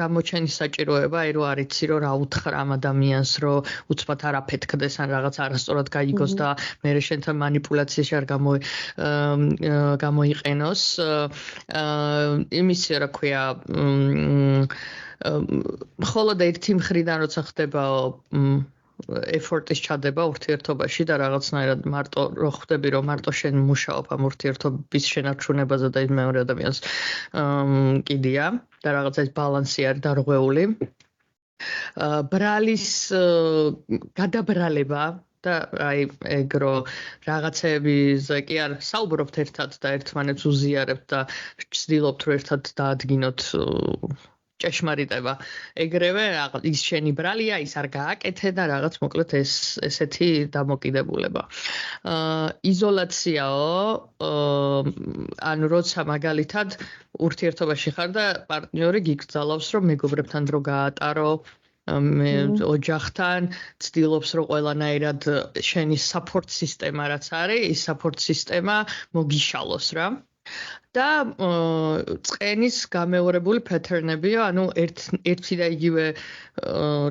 გამოჩენის საჭიროება, აი რომ არ იცი რომ რა უთხრა ამ ადამიანს, რომ უცბად არ აფეთქდეს ან რაღაც არასწორად გაიგოს და მე შენთან მანიპულაციაში არ გამოიყენოს. იმის რა ქვია მხოლოდ ერთი მხრიდან როცა ხდება effort-ის ჩადება ურთიერთობაში და რაღაცნაირად მარტო რო ხვდები რომ მარტო შენ მუშაობ ამ ურთიერთობის შენარჩუნებაზე და იმ მეორე ადამიანს კიდია და რაღაცა ის ბალანსი არის დარღვეული. ბრალის გადაბრალება და აი ეგ რო რაღაცეებზე კი არ საუბრობთ ერთად და ერთმანეთს უზიარებთ და ვცდილობთ რომ ერთად დაადგინოთ ჭეშმარიტება. ეგრევე ის შენი ბრალია, ის არ გააკეთე და რაღაც მოკლედ ესეთი დამოკიდებულება. იზოლაციაო, ანუ როცა მაგალითად ურთიერთობაში ხარ და პარტნიორი გიგზავნოს რომ მეგობრებთან დრო გაატარო, მე ოჯახთან ცდილობს რომ ყველანაირად შენი support სისტემა რაც არის, ის support სისტემა მოგიშალოს რა. და წენის გამეორებული pattern-ებია, ანუ ერთი და იგივე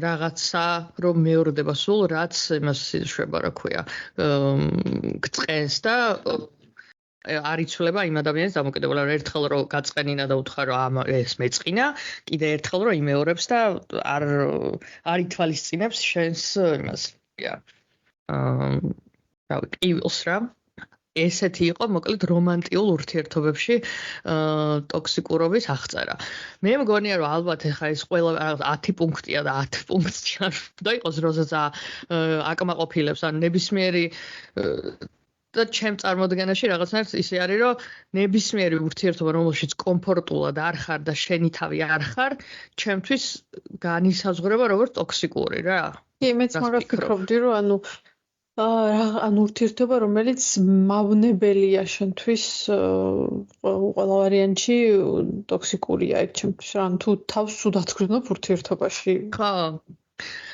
რაღაცა რომ მეორდება სულ, რაც იმას შვება, რა ქვია, გწენს და არ იცვლება იმ ადამიანის დამოკიდებულება, რომ ერთხელ რომ გაწყენინა და უთხრა რომ ეს მეწყინა, კიდე ერთხელ რომ იმეორებს და არ ითვალისწინებს შენს იმას. რავი, ყივილს რა. ესეთი იყო მოკლედ რომანტიულ ურთიერთობებში ტოქსიკურობის აღწერა. მე მგონია რომ ალბათ ეხა ეს ყველა 10 პუნქტია და 10 პუნქტი არ უნდა იყოს როზე აკმაყოფილებს, ან ნებისმიერი და ჩემ წარმოდგენაში რაღაცნაირად ისე არის რომ ნებისმიერი ურთიერთობა რომელშიც კომფორტულად არ ხარ და შენი თავი არ ხარ, ჩემთვის განისაზღვრება როგორც ტოქსიკური რა. კი, მეც მაგას ვფიქრობდი რომ ანუ ურთიერთობა რომელიც მავნებელია შენთვის ყველა ვარიანტში ტოქსიკურია ეგ ჩემთვის რა. თუ თავს სუდად გრძნობ ურთიერთობაში. ხო.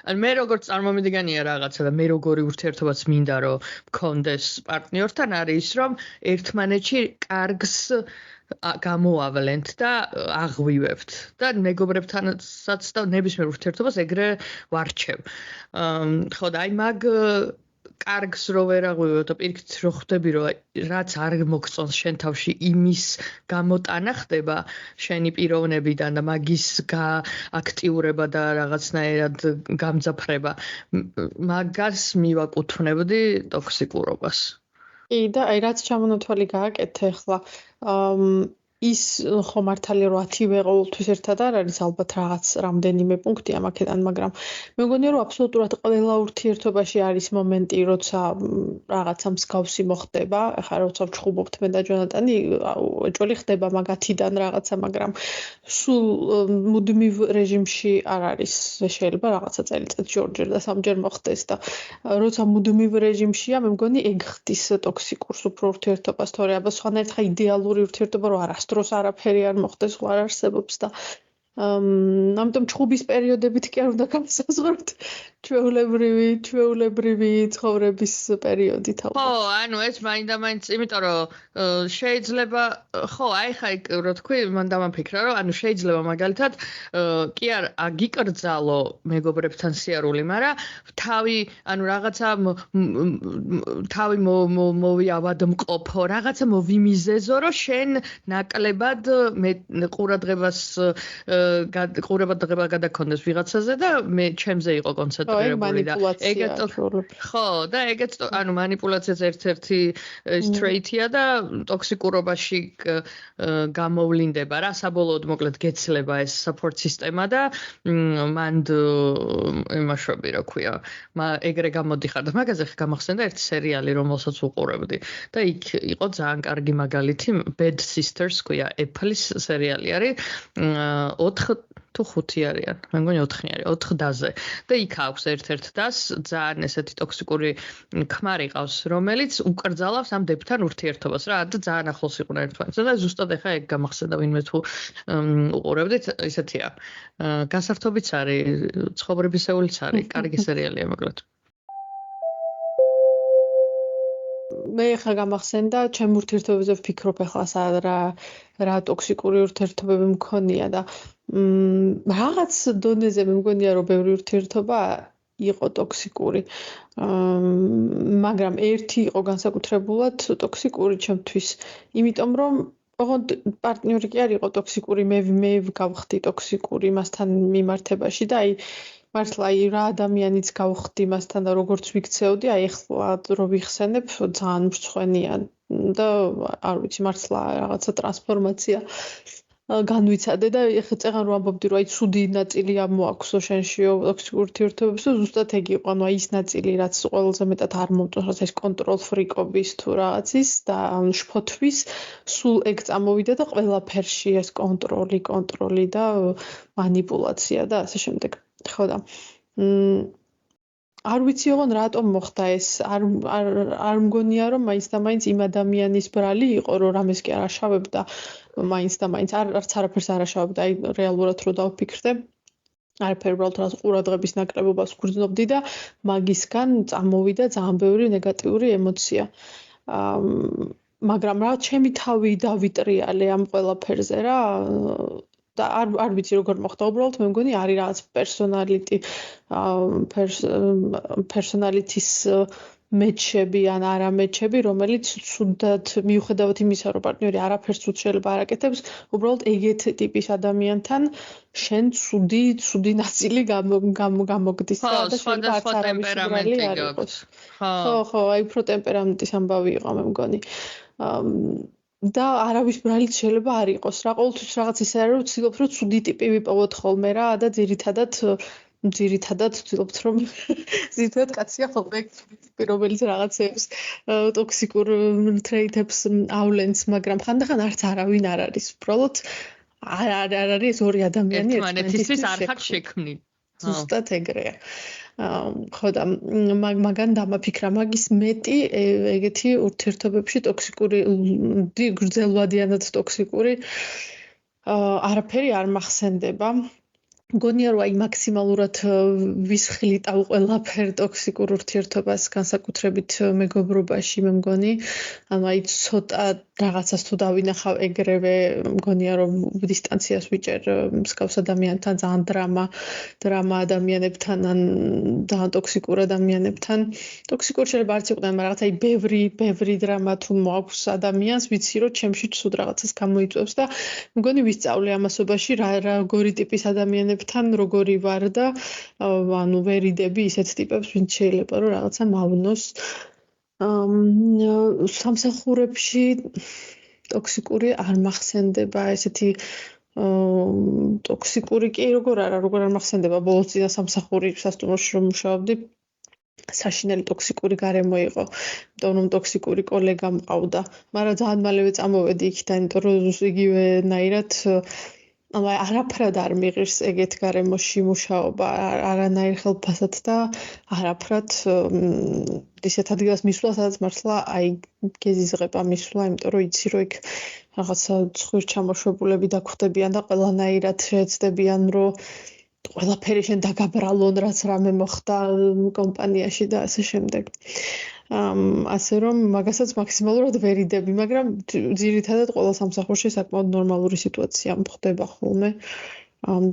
ან მე როგორც წარმომიდგენია რაღაცა და მე როგორი ურთიერთობაც მინდა რომ მქონდეს პარტნიორთან არის ის რომ ერთმანეთში კარგს გამოავლენთ და აღვივებთ და მეგობრებთანაც და ნებისმიერ ურთიერთობას ეგრე ვარჩევ. ხო და აი მაგ კარგს რო ვერ აღვივებ და პირიქით რო ხვდები რომ რაც არ მოგწონს შენ თავში იმის გამოტანა ხდება შენი პიროვნებიდან და მაგის აქტიურება და რაღაცნაირად გამძაფრება მაგას მივაკუთვნებდი ტოქსიკურობას. კი და აი რაც ჩამონათვალი გააკეთე ახლა ის ხო მართალია რომ 10 ყოველთვის ერთად არ არის ალბათ რაღაც რამდენიმე პუნქტია მაქედან, მაგრამ მე მგონია რომ აბსოლუტურად ყველა ურთიერთობაში არის მომენტი, როცა რაღაცა მსგავსი მოხდება. ახლა როცა ვჩხუბობთ მე და ჯონატანი, ეჭველი ხდება მაგათიდან რაღაცა, მაგრამ სულ მუდმივ რეჟიმში არ არის. შეიძლება რაღაცა წელიწადში 2-ჯერ და 3-ჯერ მოხდეს და როცა მუდმივ რეჟიმშია, მე მგონი ეგ ხდის ტოქსიკურს უფრო ურთიერთობას, თორე აბა სხვანაირად ხა იდეალური ურთიერთობა რო არ დროს არაფერი არ მოხდეს, ხო არ არსებობს და ამიტომ ჩხუბის პერიოდებით კი არ უნდა განსაზღვროთ ჩვეულებრივი ცხოვრების პერიოდი თავად. ხო, ანუ ეს მაინდა-მაინც, იმიტომ რომ შეიძლება, ხო, აი ხა რო თქვი, მან დამაფიქრა, რომ ანუ შეიძლება მაგალითად კი არ აგიკრძალო მეგობრებთან სიარული, მაგრამ თავი, ანუ რაღაცა თავი მოვიავადმყოფო, რაღაცა მოვიმიზეზო, რომ შენ ნაკლებად ყურადღებას გადაქონდეს ვიღაცაზე და მე ჩემზე იყო კონცენტრირებული და ეგეთ ხო და ეგეთ ანუ მანიპულაციაც ერთ-ერთი სტრეიტია და ტოქსიკურობაში გამოვლინდება რა საბოლოოდ მოკლედ გეცლება ეს support სისტემა და მანდ იმაშვები რა ქვია ეგრე გამოდიხარ და მაგაზე გამახსენდა ერთი სერიალი რომელსაც უყურებდი და იქ იყო ძალიან კარგი მაგალითი Bad Sisters ქვია Apple-ის სერიალი არის 4 თუ 5 არიან. მე მგონი 4 არის, 4 დაზე. და იქ აქვს ერთ-ერთ დას ძალიან ესეთი ტოქსიკური ქმარი ყავს, რომელიც უკრძალავს ამ დებთან ურთიერთობას რა და ძალიან ახლოს იყვნენ ერთმანეთთან და ზუსტად ეხა ეგ გამახსენდა ვინმე თუ უყურებდით, ისეთია. გასართობიც არის, ცხოვრებისეულიც არის, კარგი სერიალია მოკლედ. მე ხა გამახსენდა ჩემ ურთიერთობებზე ვფიქრობ ახლა რა ტოქსიკური ურთიერთობები მქონია და რაღაც დონეზე მე მგონია რომ ბევრი ურთიერთობა იყო ტოქსიკური. მაგრამ ერთი იყო განსაკუთრებულად ტოქსიკური ჩემთვის, იმიტომ რომ ოღონდ პარტნიორი კი არ იყო ტოქსიკური, მე გავხდი ტოქსიკური მასთან მიმართებაში და აი მართლა აი რა ადამიანიც გავხდი მასთან და როგორც ვიქცეოდი, აი ახლა რო ვიხსენებ ძალიან მრცხვენია და არ ვიცი მართლა რაღაცა ტრანსფორმაცია განვიცადე და ეხლა წეღან რომ ამბობდი რომ აი ცუდი ნაწილი ამოაქვსო შენშიო ტოქსიკურ ურთიერთობებსო ზუსტად ეგ იყო ანუ აი ის ნაწილი რაც ყველაზე მეტად არ მომწონს რაც ეს კონტროლ ფრიკობის თუ რაღაცის და შფოთვის სულ ეგ წამოვიდა და ყველაფერში ეს კონტროლი და манипуляция და ასე შემდეგ ხო და არ ვიცი ოღონ რატომ მოხდა ეს არ მგონია რომ მაინც და მაინც იმ ადამიანის ბრალი იყო რომ რამეს კი არ აშავებდა მაინც და მაინც არც არაფერს არ აშავებდა აი რეალურად რო დავფიქრდე არაფერ უბრალოდ რაღაც ყურადღების ნაკლებობას გრძნობდი და მაგისგან წამოვიდა ძალიან ბევრი ნეგატიური ემოცია მაგრამ რა ჩემი თავი დავიტრიალე ამ ყველაფერზე რა და არ ვიცი როგორ მოხდა უბრალოდ მე მგონი არის რაღაც პერსონალიტის მეჩები ან არა მეჩები რომელიც ცუდად მიუხედავად იმისა რომ პარტნიორი არაფერს ცუდ შეიძლება არ აკეთებს უბრალოდ ეგეთ ტიპის ადამიანთან შენ ცუდი ნაწილი გამოგდის და სხვადასხვა ტემპერამენტი გაქვს ხო აი უფრო ტემპერამენტის ამბავი იყო მე მგონი და არავის ბრალიც შეიძლება არ იყოს რა ყოველთვის რაღაც ისე არის რომ ვცდილობ რომ ცუდი ტიპი ვიპოვოთ ხოლმე რა და ძირითადად ვცდილობთ რომ ძირითადად კაცია ხოლმე ტიპი რომელიც რაღაცებს ტოქსიკურ ტრეიტებს ავლენს მაგრამ ხანდახან არც არავინ არ არის უბრალოდ არ არის ორი ადამიანი ერთმანეთისთვის არ ხარ შექმნილი ზუსტად ეგრეა ხო და მაგან დამაფიქრა მაგის მეტი ეგეთი ურთიერთობებში ტოქსიკური გრძელვადიანად ტოქსიკური არაფერი არ მახსენდება მგონია რომ აი მაქსიმალურად ვისხლიტავ ყველაფერ ტოქსიკურ ურთიერთობას განსაკუთრებით მეგობრობაში მე მგონი ანუ აი ცოტა რაღაცას თუ დავინახავ ეგრევე მგონია რომ დისტანციას ვიჭერ მსგავს ადამიანთან ძალიან დრამა ადამიანებთან ან ძალიან ტოქსიკურ ადამიანებთან ტოქსიკურ შეიძლება არც იყვნენ მაგრამ რაღაცა აი ბევრი დრამა თუ მოაქვს ადამიანს ვიცი რომ ჩემში ცუდ რაღაცას გამოიწვევს და მგონი ვისწავლე ამასობაში როგორი ტიპის ადამიანებთან როგორი ვარ და ანუ ვერიდები ისეთ ტიპებს ვინც შეიძლება რომ რაღაცა მავნოს სამსახურებში ტოქსიკური არ მახსენდება ესეთი ტოქსიკური კი როგორ არ მახსენდება ბოლოს წინა სამსახური სასტუმროში რომ მუშაობდი საშინელი ტოქსიკური გარემო იყო იმიტომ რომ ტოქსიკური კოლეგა მყავდა მაგრამ ძალიან მალევე წამოვედი იქიდან იმიტომ რომ იგივენაირად ანუ არაფრად არ მიღირს ეგეთ გარემოში მუშაობა არანაირ ხელფასად და არაფრად ისეთ ადგილას მისვლა სადაც მართლა აი გეზიზღება მისვლა იმიტომ რომ იცი რომ იქ რაღაცა ცხვირჩამოშვებულები დაგხვდებიან და ყველანაირად შეეცდებიან რომ ყველაფერი შენ დაგაბრალონ რაც რამე მოხდა კომპანიაში და ასე შემდეგ ასე რომ მაგასაც მაქსიმალურად ვერიდები, მაგრამ ძირითადად ყველა სამსახურში საკმაოდ ნორმალური სიტუაცია მხდება ხოლმე.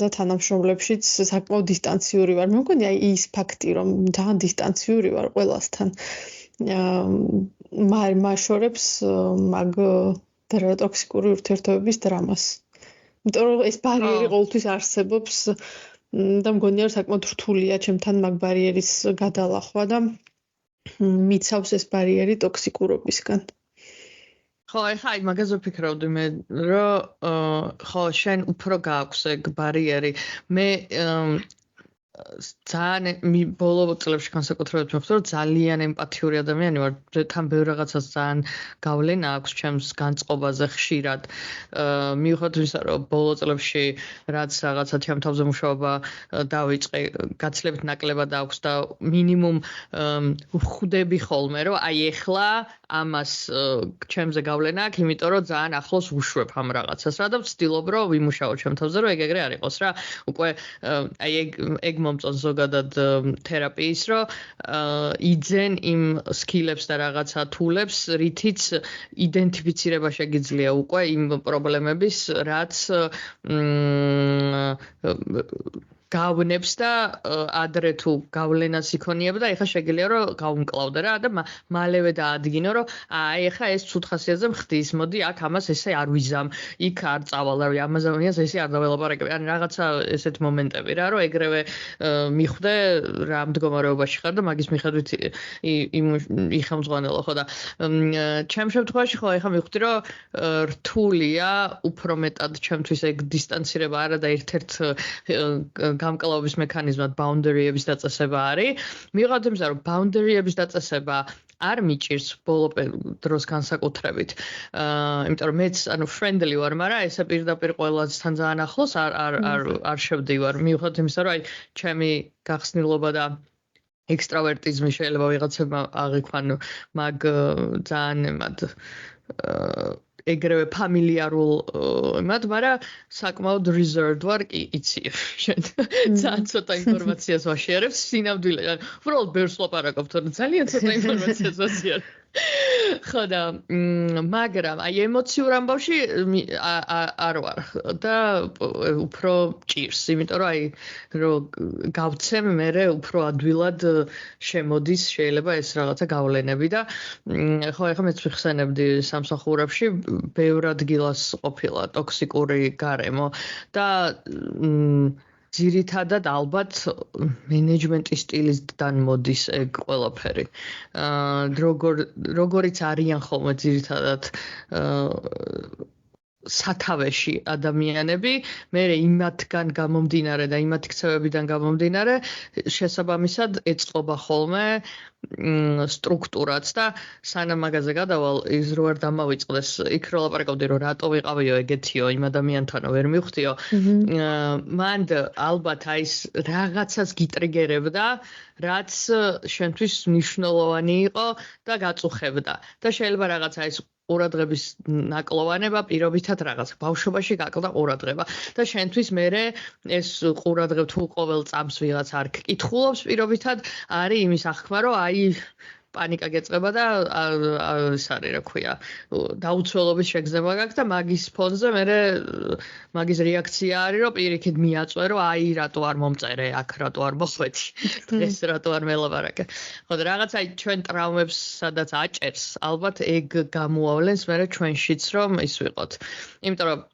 და თანამშრომლებშიც საკმაოდ დისტანციური ვარ. მე მგონი აი ის ფაქტი, რომ ძალიან დისტანციური ვარ ყველასთან. მაშორებს მაგ ტოქსიკური ურთიერთობების დრამას. იმიტომ რომ ეს ბარიერი ყოველთვის არსებობს და მგონია რომ საკმაოდ რთულია ჩემთან მაგ ბარიერის გადალახვა და მიცავს ეს ბარიერი ტოქსიკურობისგან. ხო, ეხლა აი მაგაზე ვფიქრობდი მე, რომ ხო, შენ უფრო გააქვს ეგ ბარიერი. მე ძალიან ბოლო წლებში განსაკუთრებით მივხვდი, რომ ძალიან ემპათიური ადამიანი ვარ. თან ბევრ რაღაცას ძალიან გავლენა აქვს ჩემს განწყობაზე ხშირად. მიუხედავად იმისა, რომ ბოლო წლებში რაც რაღაცა ჩემ თავზე მუშაობა დავიწყე, გაცილებით ნაკლებად აქვს და მინიმუმ ვხვდები ხოლმე, რომ აი ეხლა ამას ჩემზე გავლენა აქვს, იმიტომ რომ ძალიან ახლოს ვუშვებ ამ რაღაცას რა და ვცდილობ რომ ვიმუშაო ჩემ თავზე, რომ ეგრე არ იყოს რა. უკვე აი ეგ მომწონს ზოგადად თერაპიის, რომ იძენ იმ სკილებს და რაღაცა თულებს, რითიც იდენტიფიცირება შეგიძლია უკვე იმ პრობლემების, რაც გავნებს და ადრე თუ გავლენას იქონიება და ეხლა შეგიძლია რომ გაუმკლავდა რა და მალევე დაადგინო რომ აი ეხლა ეს ცუდ ხასიათზე მხდის მოდი აქ ამას ესე არ ვიზამ იქ არ წავალ რა ამაზონიას ესე არ დაველაპარაკებ ან რაღაცა ესეთ მომენტები რა რომ ეგრევე მიხვდე რა მდგომარეობაში ხარ და მაგის მიხედვით იხელმძღვანელო ხო და ჩემ შემთხვევაში ხო ეხლა მივხვდი რომ რთულია უფრო მეტად ჩემთვის ეგ დისტანცირება არა და ერთ-ერთ გამკლავების მექანიზმად boundary-ების დაწესება არის. მივიღავთ იმისა, რომ boundary-ების დაწესება არ მიჭირს ბოლო დროს განსაკუთრებით. იმიტომ რომ მეც friendly ვარ, მაგრამ ესე პირდაპირ ყველასთან ძალიან ახლოს არ შევდივარ. მივიღავთ იმისა, რომ აი ჩემი გახსნილობა და ექსტრავერტიზმი შეიძლება ვიღაცებმა აღიქვან მაგ ძალიან ეგრევე ფამილიარულ იმად, მაგრამ საკმაოდ reserved ვარ, კი, იცი. ძალიან ცოტა ინფორმაციას ვაშიარებ, სინამდვილე. უბრალოდ ბევრს ლაპარაკობ, თორემ ძალიან ცოტა ინფორმაციას ვაშიარებ. ხო და მაგრამ აი ემოციურ ამბავში არ ვარ და უფრო ჭირს, იმიტომ რომ აი რომ გავცემ მე უფრო ადვილად შემოდის შეიძლება ეს რაღაცა გავლენები და ხო ეხლა მეც ვიხსენებდი სამსახურებში ბევრ ადგილას ყოფილა ტოქსიკური გარემო და ძირითადად ალბათ მენეჯმენტის სტილისგან მოდის ეგ ყველაფერი. როგორიც არიან ხოლმე ძირითადად სათავეში ადამიანები, მე იმათგან გამომდინარე და იმათი ქცევებიდან გამომდინარე შესაბამისად ეწყობა ხოლმე სტრუქტურაც და სანამ მაგაზე გადავალ ის რო არ დამავიწყდეს იქ რო ლაპარაკობდი რომ რატო ვიყავიო ეგეთიო იმ ადამიანთანო ვერ მივხვდიო მან ალბათ აი ეს რაღაცას გიტრიგერებდა რაც შენთვის მნიშვნელოვანი იყო და გაწუხებდა და შეიძლება რაღაცა ეს ყურადღების ნაკლოვანება პირობითად რაღაც ბავშვობაში გაკლდა ყურადღება და შენთვის მე ეს ყურადღება თუ ყოველ წამს ვიღაც არ გკითხულობს პირობითად არის იმის აღქმა რომ აი პანიკა გეწყება და ეს არის რა ქვია დაუცველობის შეგრძნება გაქვს და მაგის ფონზე მე მაგის რეაქცია არის რომ პირიქით მიაწვე რომ აი რატო არ მომწერე აქ რატო არ მოხვედი დღეს რატო არ მელაპარაკე ხო და რაღაც აი ჩვენ ტრავმებს სადაც აჭერს ალბათ ეგ გამოავლენს მე ჩვენშიც რომ ის ვიყოთ იმიტომ რომ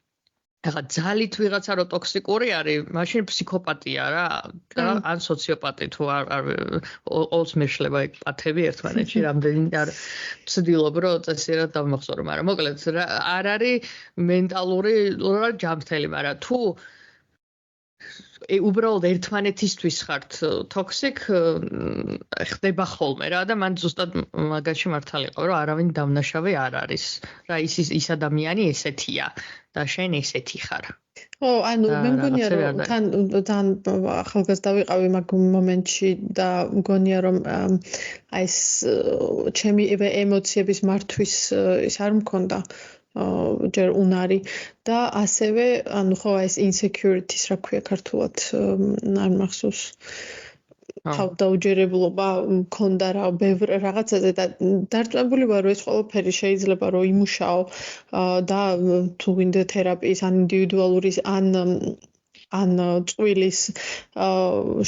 ახლა ძალით ვიღაცა რო ტოქსიკური არის, მაშინ ფსიქოპატია რა, და ან სოციოპატი თუ არ ყოველს მეშლება ეგ პათები ერთმანეთში, რამდენი არ ვცდილობ რომ წესიერად დავმახსოვრო, მაგრამ მოკლედ არ არის მენტალური ჯანმრთელი, მაგრამ თუ უბრალოდ ერთმანეთისთვის ხართ toxic ხდება ხოლმე რა და მან ზუსტად მაგაში მართალი ყო რომ არავინ დამნაშავე არ არის რა ის ადამიანი ესეთია და შენ ესეთი ხარ ო ანუ მე მგონია რომ თან ახალგაზრდა ვიყავი მაგ მომენტში და მგონია რომ აი ეს ჩემი ემოციების მართვის ის არ მქონდა ჯერ უნარი და ასევე ანუ ხო ეს insecurities რა ქვია ქართულად არ მახსოვს თავდაუჯერებლობა მქონდა რა ბევრ რაღაცაზე და დარწმუნებული ვარ რომ ეს ყველაფერი შეიძლება რომ იმუშაო და თუ გინდა თერაპიის ან ინდივიდუალურის ან წვილის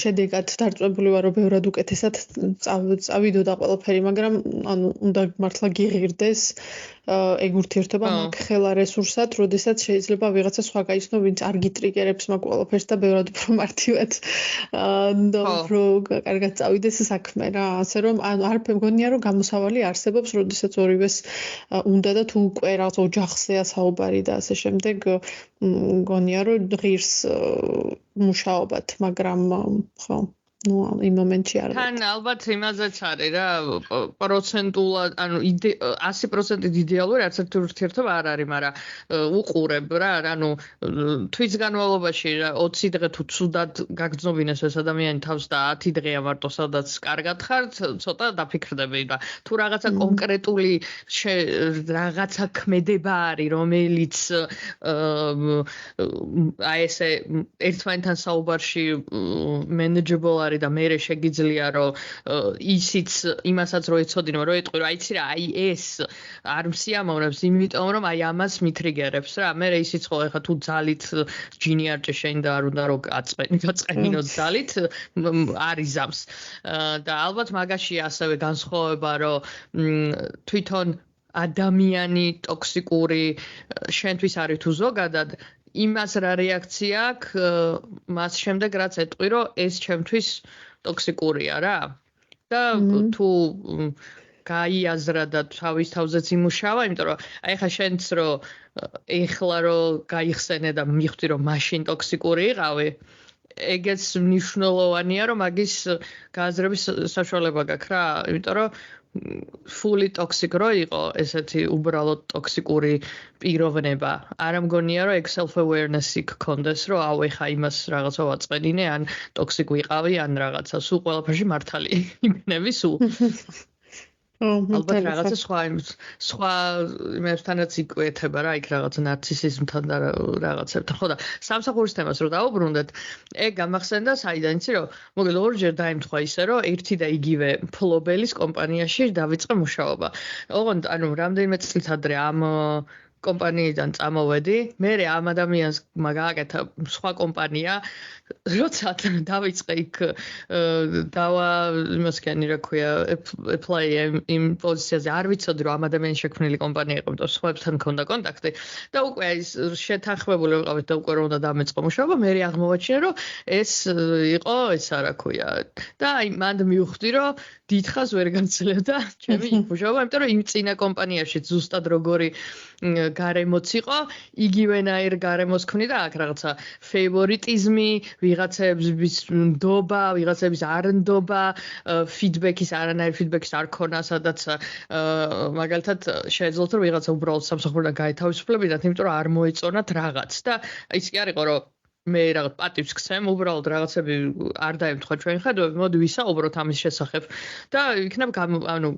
შედეგად დარწმუნებული ვარ რომ ბევრად უკეთესად წავიდოდა ყველაფერი მაგრამ ანუ უნდა მართლა გიღირდეს ეგ ურთიერთობა მაგ ხელა რესურსად, როდესაც შეიძლება ვიღაცა სხვა გაიცნო, ვინც არ გიტრიგერებს მაგ ყველაფერს და ბევრად უფრო მარტივად და უფრო კარგად წავიდეს საქმე რა, ასე რომ ანუ არ მგონია რომ გამოსავალი არსებობს, როდესაც ორივეს უნდა და თუ უკვე რაღაც ოჯახზეა საუბარი და ასე შემდეგ მგონია რომ ღირს მუშაობათ, მაგრამ ხო ну, იმ მომენტში არ. თან ალბათ იმაზეც არის რა, პროცენტულად, ანუ 100% იდეალური არც ერთი ურთიერთობა არ არის, მაგრამ უყურებ რა, ანუ თვის განმავლობაში 20 დღე თუ ცუდად გაგრძნობინეს ეს ადამიანი თავს და 10 დღეა მარტო სადაც კარგად ხარ, ცოტა დაფიქრდები და თუ რაღაცა კონკრეტული რაღაცა ქმედება არის, რომელიც აი ესე ერთმანეთთან საუბარში manageable არის არის და მე შეგიძლია რომ ისიც იმასაც რო ეცოდინო რომ ეტყვი რომ აიცი რა აი ეს არ მსიამოვნებს იმიტომ რომ აი ამას მითრიგერებს რა მე ისიც ხო ეხა თუ ძალით ჯინი არ ჭეშენ და არ უნდა რომ გაწყენინოთ ძალით არიზამს და ალბათ მაგაში ასევე განსხვავება რომ თვითონ ადამიანი ტოქსიკური შენთვის არის თუ ზოგადად იმას რა რეაქცია აქვს მას შემდეგ რაც ეტყვი რომ ეს ჩემთვის ტოქსიკურია რა და თუ გაიაზრა და თავის თავზეც იმუშავა, იმიტომ რომ აი ხა შენც რომ ეხლა რომ გაიხსენე და მიხვდი რომ მაშინ ტოქსიკური იყავი, ეგეც მნიშვნელოვანია რომ მაგის გააზრების საშუალება გაქვს რა, იმიტომ რომ fully toxic რო იყო ესეთი უბრალოდ ტოქსიკური პიროვნება. არ მგონია რომ ეგ self awareness-ი გქონდეს რომ აუ ეხა იმას რაღაცა ვაწყენინე ან ტოქსიკ ვიყავი ან რაღაცა სულ ყველაფერში მართალი იმნები სულ. ალბათ რაღაცა სხვა იმებთანაც იკვეთება რა იქ რაღაცა ნარცისიზმთან და რაღაცებთან. ხო და სამსახურის თემას რო დავუბრუნდეთ, ეგ გამახსენდა საიდან იცი რომ მოგეთ ორჯერ დაიმთხვა ისე რომ ერთი და იგივე ფლობელის კომპანიაში დავიწყე მუშაობა. ოღონდ ანუ რამდენიმე წლით ადრე ამ კომპანიიდან წამოვედი, მე ამ ადამიანს მაგააკეთა სხვა კომპანია, როცა დავიწყე იქ დავა იმასკენი რა ქვია, apply იმ პოზიციაზე არ ვიცოდი რომ ამ ადამიანის შექმნილი კომპანია იყო, იმიტომ სხვაებთან მქონდა კონტაქტი და უკვე ის შეთანხმებული ვიყავით და უკვე რომ უნდა დამეწყო მუშაობა, მე აღმოვაჩინე რომ ეს იყო ესა რა ქვია და აი მანდ მივხვდი რომ დიდხანს ვერ განცლებდა ჩემი მუშაობა, იმიტომ რომ იმ წინა კომპანიაში ზუსტად როგორი გარემოც იყო, იგივენაირ გარემოს ქმნიდა აქ რაღაცა ფეივორიტიზმი, ვიღაცების ნდობა, ვიღაცების არ ნდობა, ფიდბექის არანაირ ფიდბექის არ ქონა, სადაც მაგალითად შეეძლოთ რომ ვიღაცა უბრალოდ სამსახურიდან გაეთავისუფლებინათ, იმიტომ რომ არ მოეწონათ რაღაც და ის კი არ იყო რომ მე რაღაც პატივს გცემ, უბრალოდ რაღაცები არ დაემთხვა ჩვენი ხედვები, მოდი ვისაუბროთ ამის შესახებ და იქნებ ანუ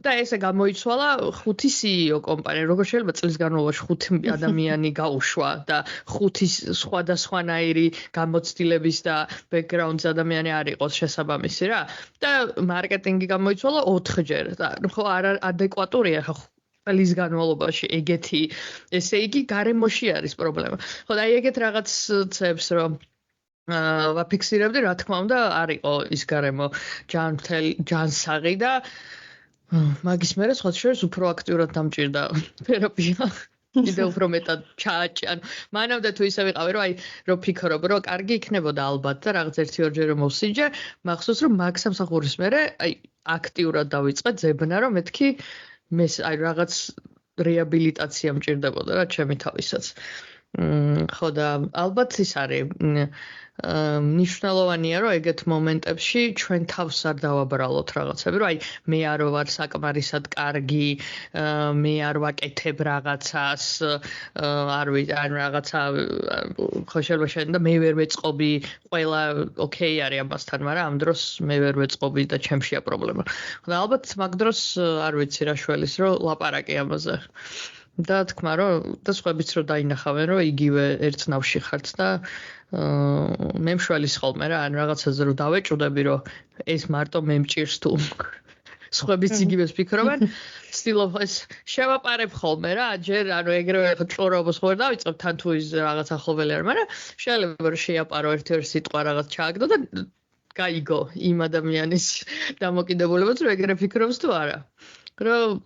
და ესე გამოიცვალა 5 CEO კომპანია, როგორ შეიძლება წლის განმავლობაში 5 ადამიანი გაუშვა და 5 სხვადასხვანაირი გამოცდილების და ბექგრაუნდის ადამიანი არ იყოს შესაბამისი რა და მარკეტინგი გამოიცვალა 4ჯერ და ხო არ ადეკვატურია ხა წლის განმავლობაში ეგეთი ესე იგი გარემოში არის პრობლემა. ხო და აი ეგეთ რაღაცებს რომ ვაფიქსირებდი, რა თქმა უნდა, არ იყო ის გარემო ჯანსაღი და მაგის მერე სხვა შორის უფრო აქტიურად დამჭირდა თერაპია. კიდევ უფრო მეტად ჩააჭან. მანამდე თუ ისე ვიყავი რომ აი რომ ფიქრობ რომ კარგი იქნებოდა ალბათ და რაღაც 1-2 რომ მოვსიჯე, მახსოვს რომ მაგ სამსახურის მერე აი აქტიურად დავიწყე ძებნა რომ მეთქი აი რაღაც რეაბილიტაცია მჭირდებოდა რა ჩემი თავისაც. ხო და ალბათ ის არის მნიშვნელოვანია რომ ეგეთ მომენტებში ჩვენ თავს არ დავაბრალოთ რაღაცები, რომ აი მე არ ვარ საკმარისად კარგი, მე არ ვაკეთებ რაღაცას, არ ვიცი, ან რაღაცა ხო შეიძლება შეიძლება მე ვერ ვეწყობი, ყველა ოკეი არის ამასთან, მაგრამ ამ დროს მე ვერ ვეწყობი და ჩემშია პრობლემა. და ალბათ მაგ დროს არ ვიცი რა შველის რომ ლაპარაკი ამაზე. და თქმა რომ და სხვაებიც რომ დაინახავენ რომ იგივე ერთ ნავში ხართ და მე მშველის ხოლმე რა ან რაღაცაზე რომ დავეჭუდები რომ ეს მარტო მე მჭირს თუ სხვაებიც იგივეს ფიქრობენ ცდილობ ეს შევაპარებ ხოლმე რა ჯერ ანუ ეგრევე ჭორობას ხო ვერ დავიწყებ თან თუ ის რაღაც ახლობელი არ მაგრამ შეიძლება რომ შეაპარო ერთ-ერთი სიტყვა რაღაც ჩააგდო და გაიგო იმ ადამიანის დამოკიდებულებაც რომ ეგრე ფიქრობს თუ არა რომ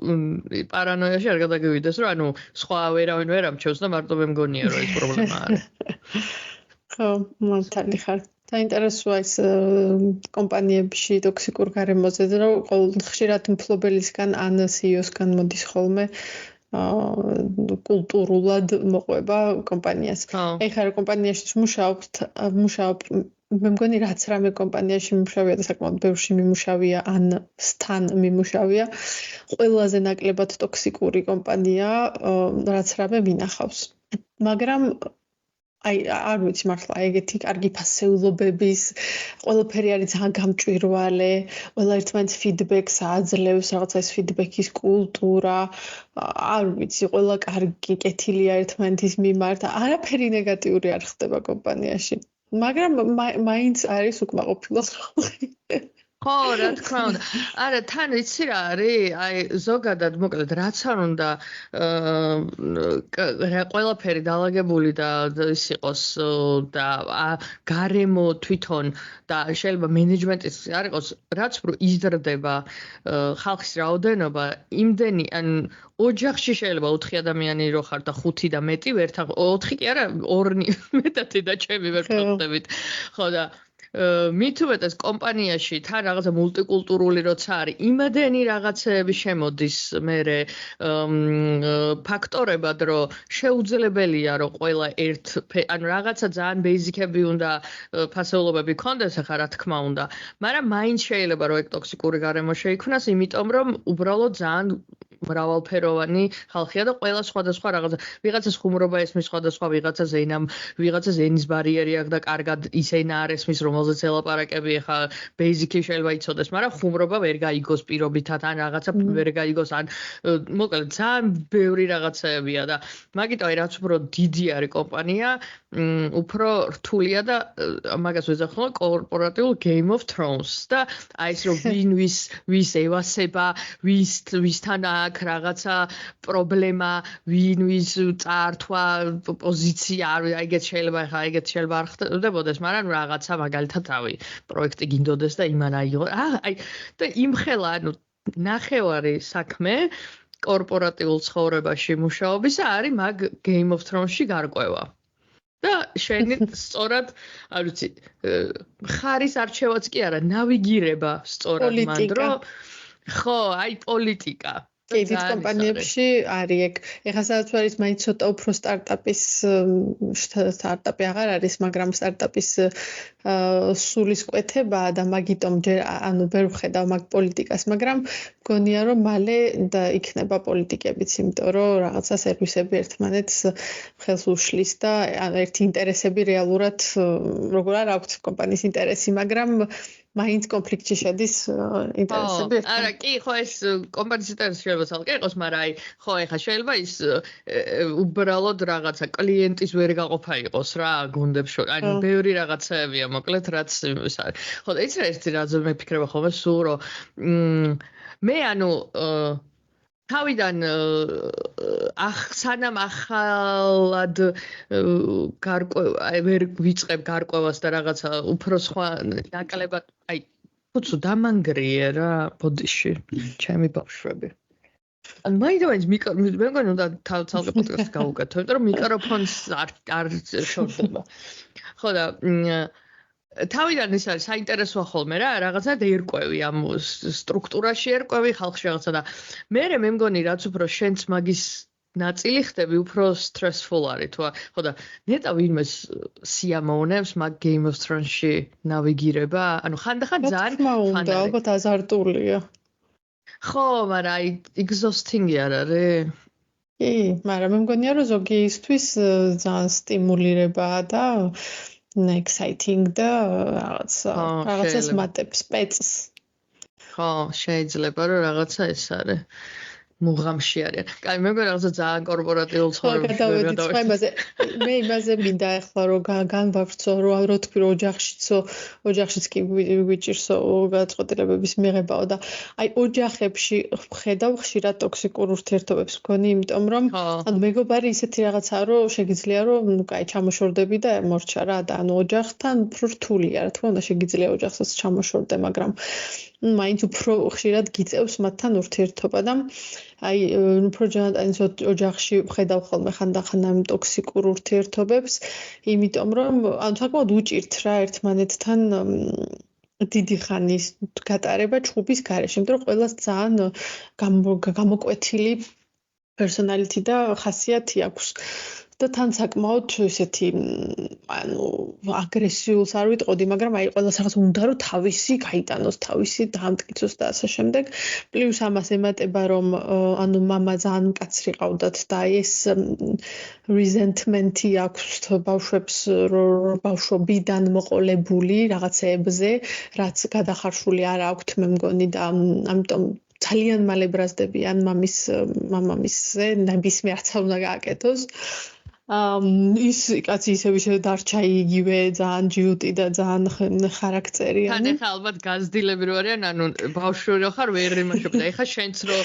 პარანოიაში არ გადაგივიდეს რომ ანუ სხვა ვერავინ ვერ ამჩევს და მარტო მე მგონია რომ ეს პრობლემა არის. ხო, მართალი ხარ. საინტერესოა ის კომპანიებში ტოქსიკურ გარემოზე რომ ხშირად მფლობელისგან ან CEO-სგან მოდის ხოლმე კულტურულად მოყვება კომპანიას. ეხლა რა კომპანიაში მუშაობ მე მგონი რაც რამე კომპანიაში მიმუშავია და საკმაოდ ბევრში მიმუშავია ან სთან მიმუშავია ყველაზე ნაკლებად ტოქსიკური კომპანია რაც რამე მინახავს მაგრამ აი არ ვიცი მართლა ეგეთი კარგი ფასეულობების ყველაფერი არის ძალიან გამჭვირვალე ყველა ერთმანეთს ფიდბექს აძლევს რაღაცა ეს ფიდბექის კულტურა არ ვიცი ყველა კარგი კეთილია ერთმანეთის მიმართ არაფერი ნეგატიური არ ხდება კომპანიაში მაგრამ მაინც არის უკმაყოფილო ხალხი. ხო, რა თქმა უნდა. არა, თან იცი რა არის? აი, ზოგადად, მოკლედ, რაც არ უნდა ყველაფერი დაალაგებული და ის იყოს და გარემო თვითონ და შეიძლება მენეჯმენტის არ იყოს, რაც უფრო იზრდება ხალხის რაოდენობა, იმდენი, ან ოჯახში შეიძლება 4 ადამიანი რო ხარ და 5 და მეტი ვერ 4 კი არა, 2 მეტად და ჩემი ვერ ფხვდებით. ხო და მით უმეტეს კომპანიაში თან რაღაცა მულტიკულტურული როცა არის, იმდენი რაღაცეები შემოდის მერე ფაქტორებად, რომ შეუძლებელია რომ ყველა ანუ რაღაცა ძალიან ბეიზიკები უნდა ფასეულობები ქონდეს, ახლა რა თქმა უნდა, მაგრამ მაინც შეიძლება რომ ეგ ტოქსიკური გარემო შეიქმნას, იმიტომ რომ უბრალოდ ძალიან მრავალფეროვანი ხალხია და ყველა სხვადასხვა რაღაცა ვიღაცას ხუმრობა ესმის სხვადასხვა ვიღაცას ენის ბარიერი აქვს და კარგად ის ენა არ ესმის რომელზეც ელაპარაკები ახლა ბეიზიკი შეიძლება იცოდეს, მაგრამ ხუმრობა ვერ გაიგოს პირობითად ან რაღაცა ვერ გაიგოს ან მოკლედ ძალიან ბევრი რაღაცეებია და მაგიტომ აი რაც უფრო დიდი არის კომპანია უფრო რთულია და მაგას ვეძახმო კორპორატიულ Game of Thrones და აი ეს რომ ვის ევასება ვისთან აქ რაღაცა პრობლემა ვის წართვა პოზიცია ეგეთ შეიძლება არ ხდებოდეს მაგრამ რაღაცა მაგალითად რავი პროექტი გინდოდეს და იმან აიღო აი და იმხელა ანუ ნახევარი საქმე კორპორატიულ ცხოვრებაში მუშაობისა არის მაგ Game of Thrones-ში გარკვევა და შენი სწორად არ ვიცი ხარის არჩევაც კი არა ნავიგირება სწორად მანდ რომ ხო აი პოლიტიკა კიდევ კომპანიებში არის ეგ. ეხლა სადაც არის მაინც ცოტა უფრო სტარტაპი აღარ არის, მაგრამ სტარტაპის სულისკვეთება და მაგიტომ ანუ ვერ ვხედავ მაგ პოლიტიკას, მაგრამ მგონია რომ მალე და იქნება პოლიტიკებიც, იმიტომ რომ რაღაცა სერვისები ერთმანეთს ხელს უშლის და ერთი ინტერესები რეალურად როგორ არ აქვს კომპანიის ინტერესი, მაგრამ მაინც კონფლიქტში შედის ინტერესები. არა, კი, ხო ეს კომპანიის ინტერესი შეიძლება ცალკე იყოს, მაგრამ აი, ხო ეხა შეიძლება ის უბრალოდ რაღაცა კლიენტის ვერ გაყოფა იყოს რა, გუნდებს შორის. ანუ ბევრი რაღაცეებია, მოკლედ რაც ის არის. ხო, და იცი რა ერთი რაც მე ფიქრება ხოლმე სულ რომ მე ანუ თავიდან სანამ ახალად ვერ ვიწყებ გარკვევას და რაღაცა უფრო სხვა ნაკლებად აი ფუცუ დამანგრიე რა ბოდიში ჩემი ბავშვები ან მაინც მე მგონი უნდა თავი პოდკასტს გავუკეთო იმიტომ რომ მიკროფონს არ შორდება ხო და თავიდან ის არის საინტერესოა ხოლმე რა რაღაცა ერკვევი ამ სტრუქტურაში ერკვევი ხალხში რაღაცა და მე მგონი რაც უფრო შენც მაგის ნაწილი ხდები უფრო stressful არის თუ ხო და ნეტა ვინმე სიამოვნებს მაგ Game of Thrones-ში ნავიგირება ანუ ხანდახან ძალიან ფანია ალბათ აზარტულია ხო მაგრამ აი exhausting-ი არ არის კი მაგრამ მე მგონია რომ ზოგისთვის ძალიან სტიმულირებაა და exciting და რაღაცას მატებს პეწს. ხო, შეიძლება რომ რაღაცა ეს არის. მუღამში არის. კაი, მე მგონი რაღაცა ძალიან კორპორატიულ ცხოვრებაში. მე იმაზე მინდა ახლა რომ განვავრცო რო თქვი რომ ოჯახშიც კი ვიჭირსო გადაწყვეტილებების მიღებაო და აი ოჯახებში ხედავ ხშირად ტოქსიკურ ურთიერთობებს მგონი, იმიტომ რომ ანუ მეგობარი ისეთი რაღაცაა რომ შეგიძლია რომ ნუ კაი ჩამოშორდები და მორჩა რა და ანუ ოჯახთან უფრო რთულია რა თქმა უნდა შეგიძლია ოჯახსაც ჩამოშორდე, მაგრამ მაინც უფრო ხშირად გიწევს მათთან ურთიერთობა და აი უფრო ჯანატანის ოჯახში ხედავ ხოლმე ხანდახან ამ ტოქსიკურ ურთიერთობებს, იმიტომ რომ ანუ საკმაოდ უჭირთ რა ერთმანეთთან დიდი ხანის გატარება ჩხუბის გარეშე, იმიტომ რომ ყველას ძალიან გამოკვეთილი პერსონალიტი და ხასიათი აქვს. და თან საკმაოდ ესეთი ანუ აგრესიულს არ ვიტყოდი, მაგრამ აი ყველას რაღაც უნდა რომ თავისი გაიტანოს, თავისი დაამტკიცოს და ასე შემდეგ. პლუს ამას ემატება რომ ანუ მამა ძალიან მკაცრი ყავდათ და ეს resentment-ი აქვს ბავშვებს ბავშვობიდან მოყოლებული რაღაცეებზე, რაც გადახარშული არ აქვთ მე მგონი და ამიტომ ძალიან მალე ბრაზდებიან მამამისზე, ნებისმიერ არც უნდა გააკეთოს. ის კაცი ისე დარჩა იგივე ძალიან ჯიუტი და ძალიან ხარაქტერიანი. თან ეხა ალბათ გაზრდილები რო არიან, ანუ ბავშვი რო ხარ ვერ იმაშობ და ეხა შენც რო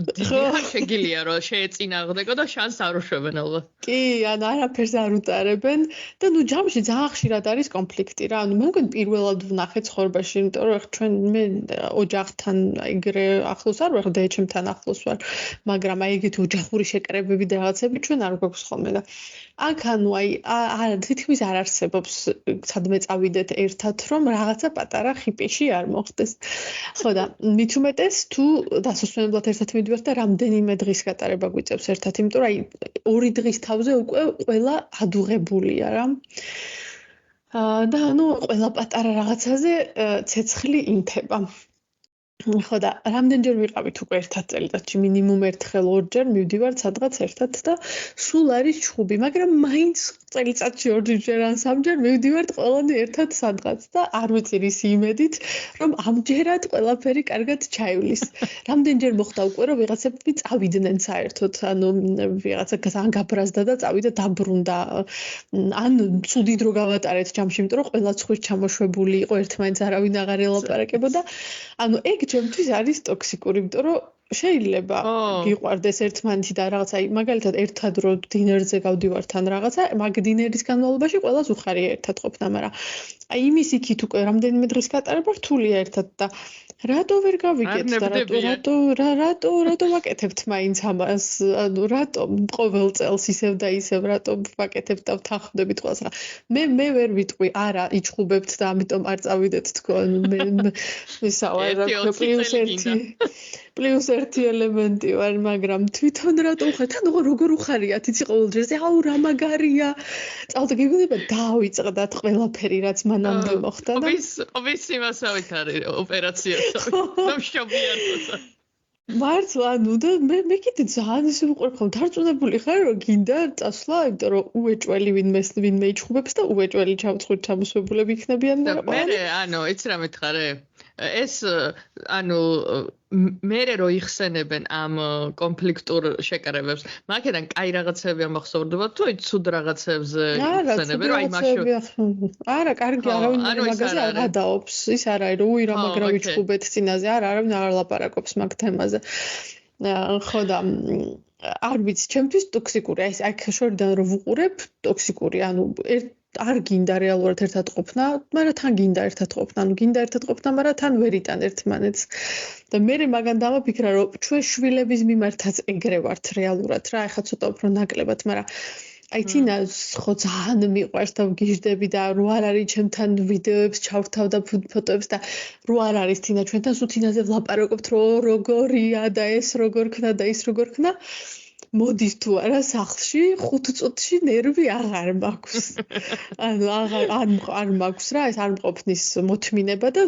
დიდი ხარ შეგილია რომ შეეწინააღმდეგო და შანს არ უშვებენ ალბათ. კი, ანუ არაფერს არ უტარებენ და ნუ ჯამში ძალიან ხშირად არის კონფლიქტი რა. ანუ მე მგონი პირველად ვნახე ცხოვრებაში, იმიტომ რომ ჩვენ მე ოჯახთან ეგრე ახლოს არ ვარ, დედაჩემთან ახლოს ვარ, მაგრამ აი ეგეთი ოჯახური შეკრებები და რაღაცები ჩვენ არ გვაქვს ხოლმე და აქ ანუ აი თითქმის არ არსებობს სადმე წავიდეთ ერთად რომ რაღაცა პატარა ხიპიში არ მოხდეს. ხო და მით უმეტეს თუ დასასვენებლად ერთად მიდივართ და რამდენიმე დღის გატარება გვიწევს ერთად, იმიტომ რომ აი 2 დღის თავზე უკვე ყველა ადუღებულია რა. და ანუ ყველა პატარა რაღაცაზე ცეცხლი ინთება. ხო და რამდენჯერ ვიყავით უკვე ერთად წელიწადში მინიმუმ ერთხელ ორჯერ მივდივართ სადღაც ერთად და სულ არის ჩხუბი, მაგრამ მაინც წელიწადში ორჯერ ან სამჯერ მივდივართ ყველანი ერთად სადღაც და არ ვიცი რისი იმედით, რომ ამჯერად ყველაფერი კარგად ჩაივლის. რამდენჯერ მოხდა უკვე რომ ვიღაცები წავიდნენ საერთოდ, ანუ ვიღაცა ძალიან გაბრაზდა და წავიდა დაბრუნდა. ან ცუდი დრო გავატარეთ ჯამში, იმიტომ რომ ყველა ცხვირ ჩამოშვებული იყო, ერთმანეთს არავინ აღარ ელაპარაკებოდა. ანუ ეგ ჩემთვის არის ტოქსიკური, იმიტომ რომ შეიძლება გიყვარდეს ერთმანეთი და რაღაცა, მაგალითად ერთად რო დინერზე გავდივართ ან რაღაცა, მაგ დინერის განმავლობაში ყველას უხარია ერთად ყოფნა, მაგრამ აი იმის იქით უკვე რამდენიმე დღის გატარება რთულია ერთად და რატო ვერ გავიგეთ და რატო ვაკეთებთ მაინც ამას, ანუ რატო ყოველ წელს ისევ და ისევ რატო ვაკეთებთ და ვთანხმდებით ყველას რა. მე ვერ ვიტყვი, არა, იჩხუბებთ და ამიტომ არ წავიდეთ თქო, მე ვისაუარ პლუს ერთი ელემენტი ვარ, მაგრამ თვითონ რატო უხართ? ანუ როგორ უხარიათ? იცი ყოველდღე აუ რა მაგარია. წავდა გიგონება დავიწყდათ ყველაფერი რაც მანამდე მოხდა და vis იმასავით არის ოპერაციასა. ნამშობიართა. მართლა, ანუ და მე კიდე ძალიან ისე ვუყურებ ხოლმე დარწმუნებული ხარ რომ გინდა წასვლა, იმიტომ რომ უეჭველი ვინმე იჩხუბებს და უეჭველი ჩამწყვეტ ჩამოსვებულები იქნებიან და მე ანუ იცი რა მითხარე? ეს ანუ მერე რო იხსენებენ ამ კონფლიქტურ შეკრებებს, მაგედან კაი რაღაცები ამახსოვრდება თუ ცუდ რაღაცებზე იხსენებენ, რომ აი მაშინ არა, კარგი, არავინ მაგაზე არ გადაობს. ის არ არის, რომ უი რა მაგრა ვიჩხუბეთ წინაზე, არავინ არ ლაპარაკობს მაგ თემაზე. ხო და არ ვიცი, ჩემთვის ტოქსიკურია. ეს აქ შორიდან რო ვუყურებ, ტოქსიკური, ანუ არ გინდა რეალურად ერთად ყოფნა, მაგრამ თან გინდა ერთად ყოფნა, ანუ გინდა ერთად ყოფნა, მაგრამ თან ვერ იტან ერთმანეთს. და მე მაგან დავაფიქრა, რომ ჩვენ შვილების მიმართაც ეგრე ვართ რეალურად რა, ეხლა ცოტა უფრო ნაკლებად, მაგრამ აი თინა ხო ძალიან მიყვარს და ვგიჟდები და რო არ არის ჩემთან ვიდეოებს ჩავრთავ და ფოტოებს და რო არ არის თინა ჩვენთან სულ თინაზე ვლაპარაკობთ, რომ როგორია და ეს როგორ ქნა და ის როგორ ქნა. მოდის თუ არა სახლში 5 წუთში ნერვი აღარ მაქვს. ანუ არ მაქვს რა, ეს არ მყოფნის მოთმინება და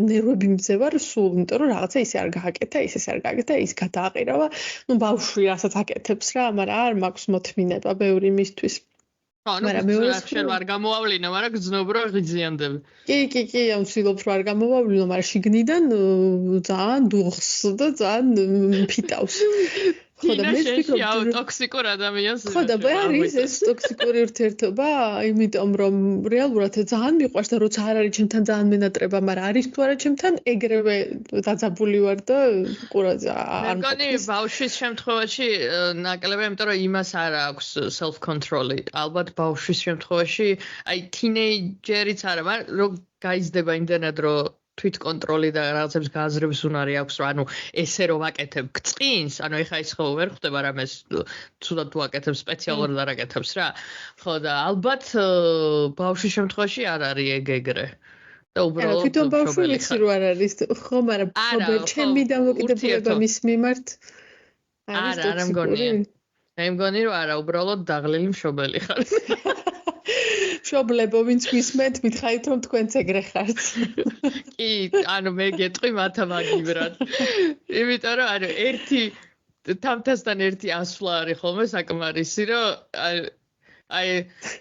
ნერვები მძევარ სულ, იმიტომ რომ რაღაცა ისე არ გააკეთა, ის არ გააკეთა, ის გადააყირავა. ნუ ბავშვი რასაც აკეთებს რა, მაგრამ არ მაქვს მოთმინება ბევრი მისთვის. მაგრამ მე ვარ გამოავლინო, მაგრამ გძნობ რომ ღიზიანდები. კი, ამ ვცდილობ რომ არ გამოვავლინო, მაგრამ შიგნიდან ძალიან დუღს და ძალიან ფიტავს. ხო და მე ვფიქრობ ტოქსიკურ ადამიანს. ხო და არის ეს ტოქსიკური ურთიერთობა, იმიტომ რომ რეალურად ძალიან მიყვარს და როცა არ არის ჩემთან ძალიან მენატრება, მაგრამ არის თუ არა ჩემთან, ეგრევე დაძაბული ვარ და ყურაზე არ მგონი ბავშვის შემთხვევაში ნაკლები, იმიტომ რომ იმას არ აქვს self control-ი. ალბათ ბავშვის შემთხვევაში, აი თინეიჯერიც არა, მაგრამ რო გაიზრდება იმდენად რომ თვითკონტროლი და რაღაცებს გააზრების უნარი აქვს, რომ ანუ ესე რომ ვაკეთებ გწყინს, ანუ ეხა ის ხო ვერ ხდება რამე ცუდად თუ ვაკეთებ სპეციალურად არ აკეთებს რა. ხო და ალბათ ბავშვის შემთხვევაში არ არის ეგრე. და უბრალოდ თვითონ ბავშვი ვიცი რომ არ არის, ხო, მაგრამ ჩემი დამოკიდებულება მის მიმართ არის ტოქსიკური. არა, მგონია. მე მგონი რომ არა, უბრალოდ დაღლილი მშობელი ხარ. მშობლებო, ვინც მისმენთ, მითხარით რომ თქვენც ეგრე ხართ. კი, ანუ მე გეტყვი მათამაგიბრად. იმიტომ რომ ანუ ერთი თამთასთან ერთი ასვლა არის ხოლმე საკმარისი, რომ აი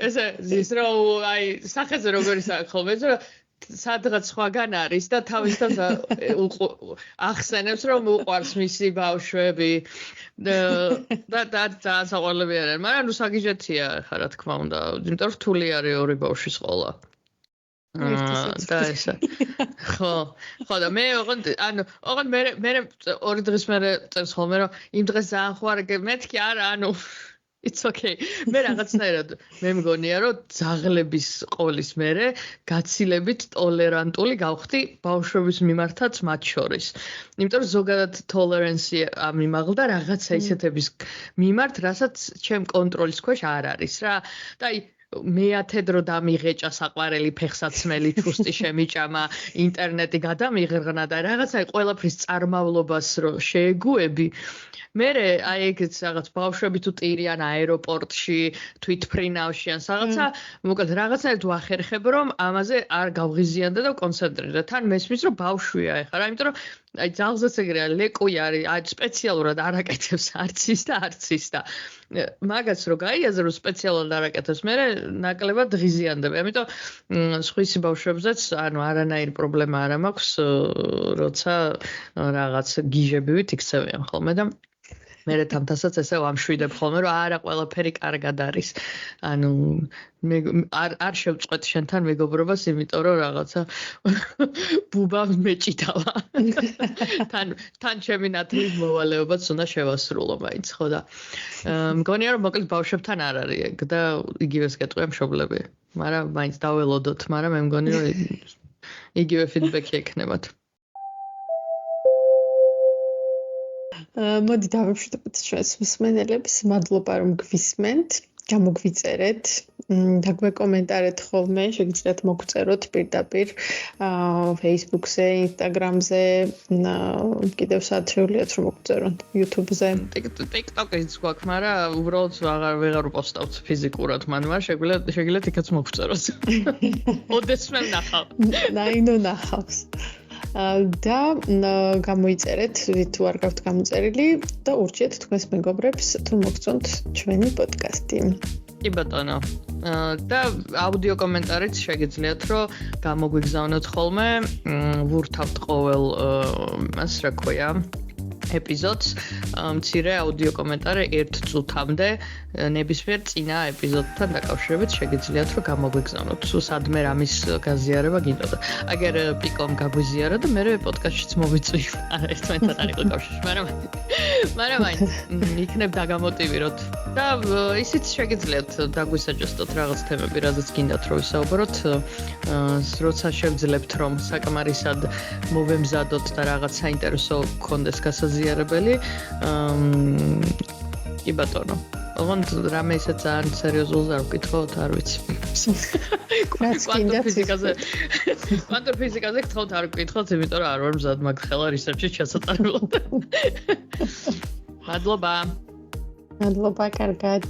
ესე ზის რომ აი სახეზე როგორ ისაა ხოლმე, რომ სადღაც სხვაგან არის და თავისთავად ახსენებს რომ უყვარს მისი ბავშვები და საყვარლები არიან, მაგრამ ნუ საგიჟეთია ხა რა თქმა უნდა, იმიტომ რომ რთული არის ორი ბავშვის ყოლა. და ესა. ხო და მე მე ორი დღის მერე წერს ხოლმე რომ იმ დღეს ძალიან ხوارგე მეთქი არა It's okay. მე რაღაცნაირად მე მგონია რომ ძაღლების ყოლის მერე გაცილებით ტოლერანტული გავხდი ბავშვების მიმართაც მათ შორის. იმიტომ რომ ზოგადად tolerance ამიმაღლდა რაღაცა ისეთების მიმართ, რასაც ჩემ კონტროლის ქვეშ არ არის რა. და აი მეათე დრო დამიღეჭა საყვარელი ფეხსაცმელი ჩუსტი შემიჭამა ინტერნეტი გადამიღრღნა და რაღაცა ყველაფრის წარმავლობას რო შეეგუები მერე აი ეგეც რაღაც ბავშვები თუ ტირიან აეროპორტში თვითფრინავში ან რაღაცა მოკლედ რაღაცნაირად ვახერხებ რომ ამაზე არ გავღიზიანდა და კონცენტრირდა თან მესმის რომ ბავშვია ეხლა რა იმიტომ რომ აი ძალზეც ეგრეა ლეკუი არის აი სპეციალურად არაკეთებს არც ის და მაგაც რო გაიაზრო რომ სპეციალურად არაკეთებს მე ნაკლებად ღიზიანდები ამიტომ სხვისი ბავშვებზეც ანუ არანაირი პრობლემა არ მაქვს როცა რაღაც გიჟებივით იქცევიან ხოლმე და მე თამთასაც ესე ვამშვიდებ ხოლმე რომ არა ყველაფერი კარგად არის ანუ მე არ შევწყვეტ შენთან მეგობრობას იმიტომ რომ რაღაცა ბუბა მეჭიდავა თან ჩემი ნათლის მოვალეობაც უნდა შევასრულო მაინც ხო და მგონია რომ მოკლედ ბავშვებთან არ არის ეგ და იგივეს გეტყვია მშობლები მაგრამ მაინც დაველოდოთ მაგრამ მე მგონი რომ იგივე ფიდბექი ექნებათ მოდი დავეშვიდობთ ჩვენს მსმენელებს მადლობა რომ გვისმენთ გამოგვიწერეთ დაგვეკომენტარეთ ხოლმე შეგიძლიათ მოგწეროთ პირდაპირ Facebook-ზე, Instagram-ზე კიდევ საათრეულიათ რომ მოგწეროთ YouTube-ზე, TikTok-იც გვაქვს, მაგრამ უბრალოდ ვეღარ ვპოსტავთ ფიზიკურად, მაგრამ შეგიძლიათ იქაც მოგწეროთ. ოდესმე ვნახავ. ნაინო ნახავს. და გამოიწერეთ, თუ არ გაქვთ გამოწერილი და ურჩიეთ თქვენს მეგობრებს თუ მოგწონთ ჩვენი პოდკასტი. კი ბატონო. და აუდიო კომენტარიც შეგიძლიათ რომ გამოგვიგზავნოთ ხოლმე, ვურთავთ ყოველ მას რა ქვია ეპიზოდს მცირე აუდიო კომენტარი 1 წუთამდე ნებისმიერ წინა ეპიზოდთან დაკავშირებით შეგიძლიათ რომ გამოგვიგზავნოთ. თუ სადმე რამის გაზიარება გინდოდა. აგერ პიკომ გაგვიზიარა და მე პოდკასტშიც მოვიწვი. არა ერთმანეთთან არ იყო კავშირი, მაგრამ მაინც იქნებ დაგამოტივიროთ. და ისიც შეგიძლიათ დაგვისაჯესტოთ რაღაც თემები, რაზეც გინდათ რომ ვისაუბროთ. როცა შევძლებთ რომ საკმარისად მოვემზადოთ და რაღაც საინტერესო გქონდეს გასაზიარებელი. კი ბატონო. ოღონდ რამე ისე ძალიან სერიოზულს არ ვკითხოთ, არ ვიცი. კვანტურ ფიზიკაზე გთხოვთ არ ვკითხოთ, იმიტომ რომ არ ვარ მზად მაგ ხელა რისერჩის ჩასატარებლად. მადლობა. მადლობა, კარგად.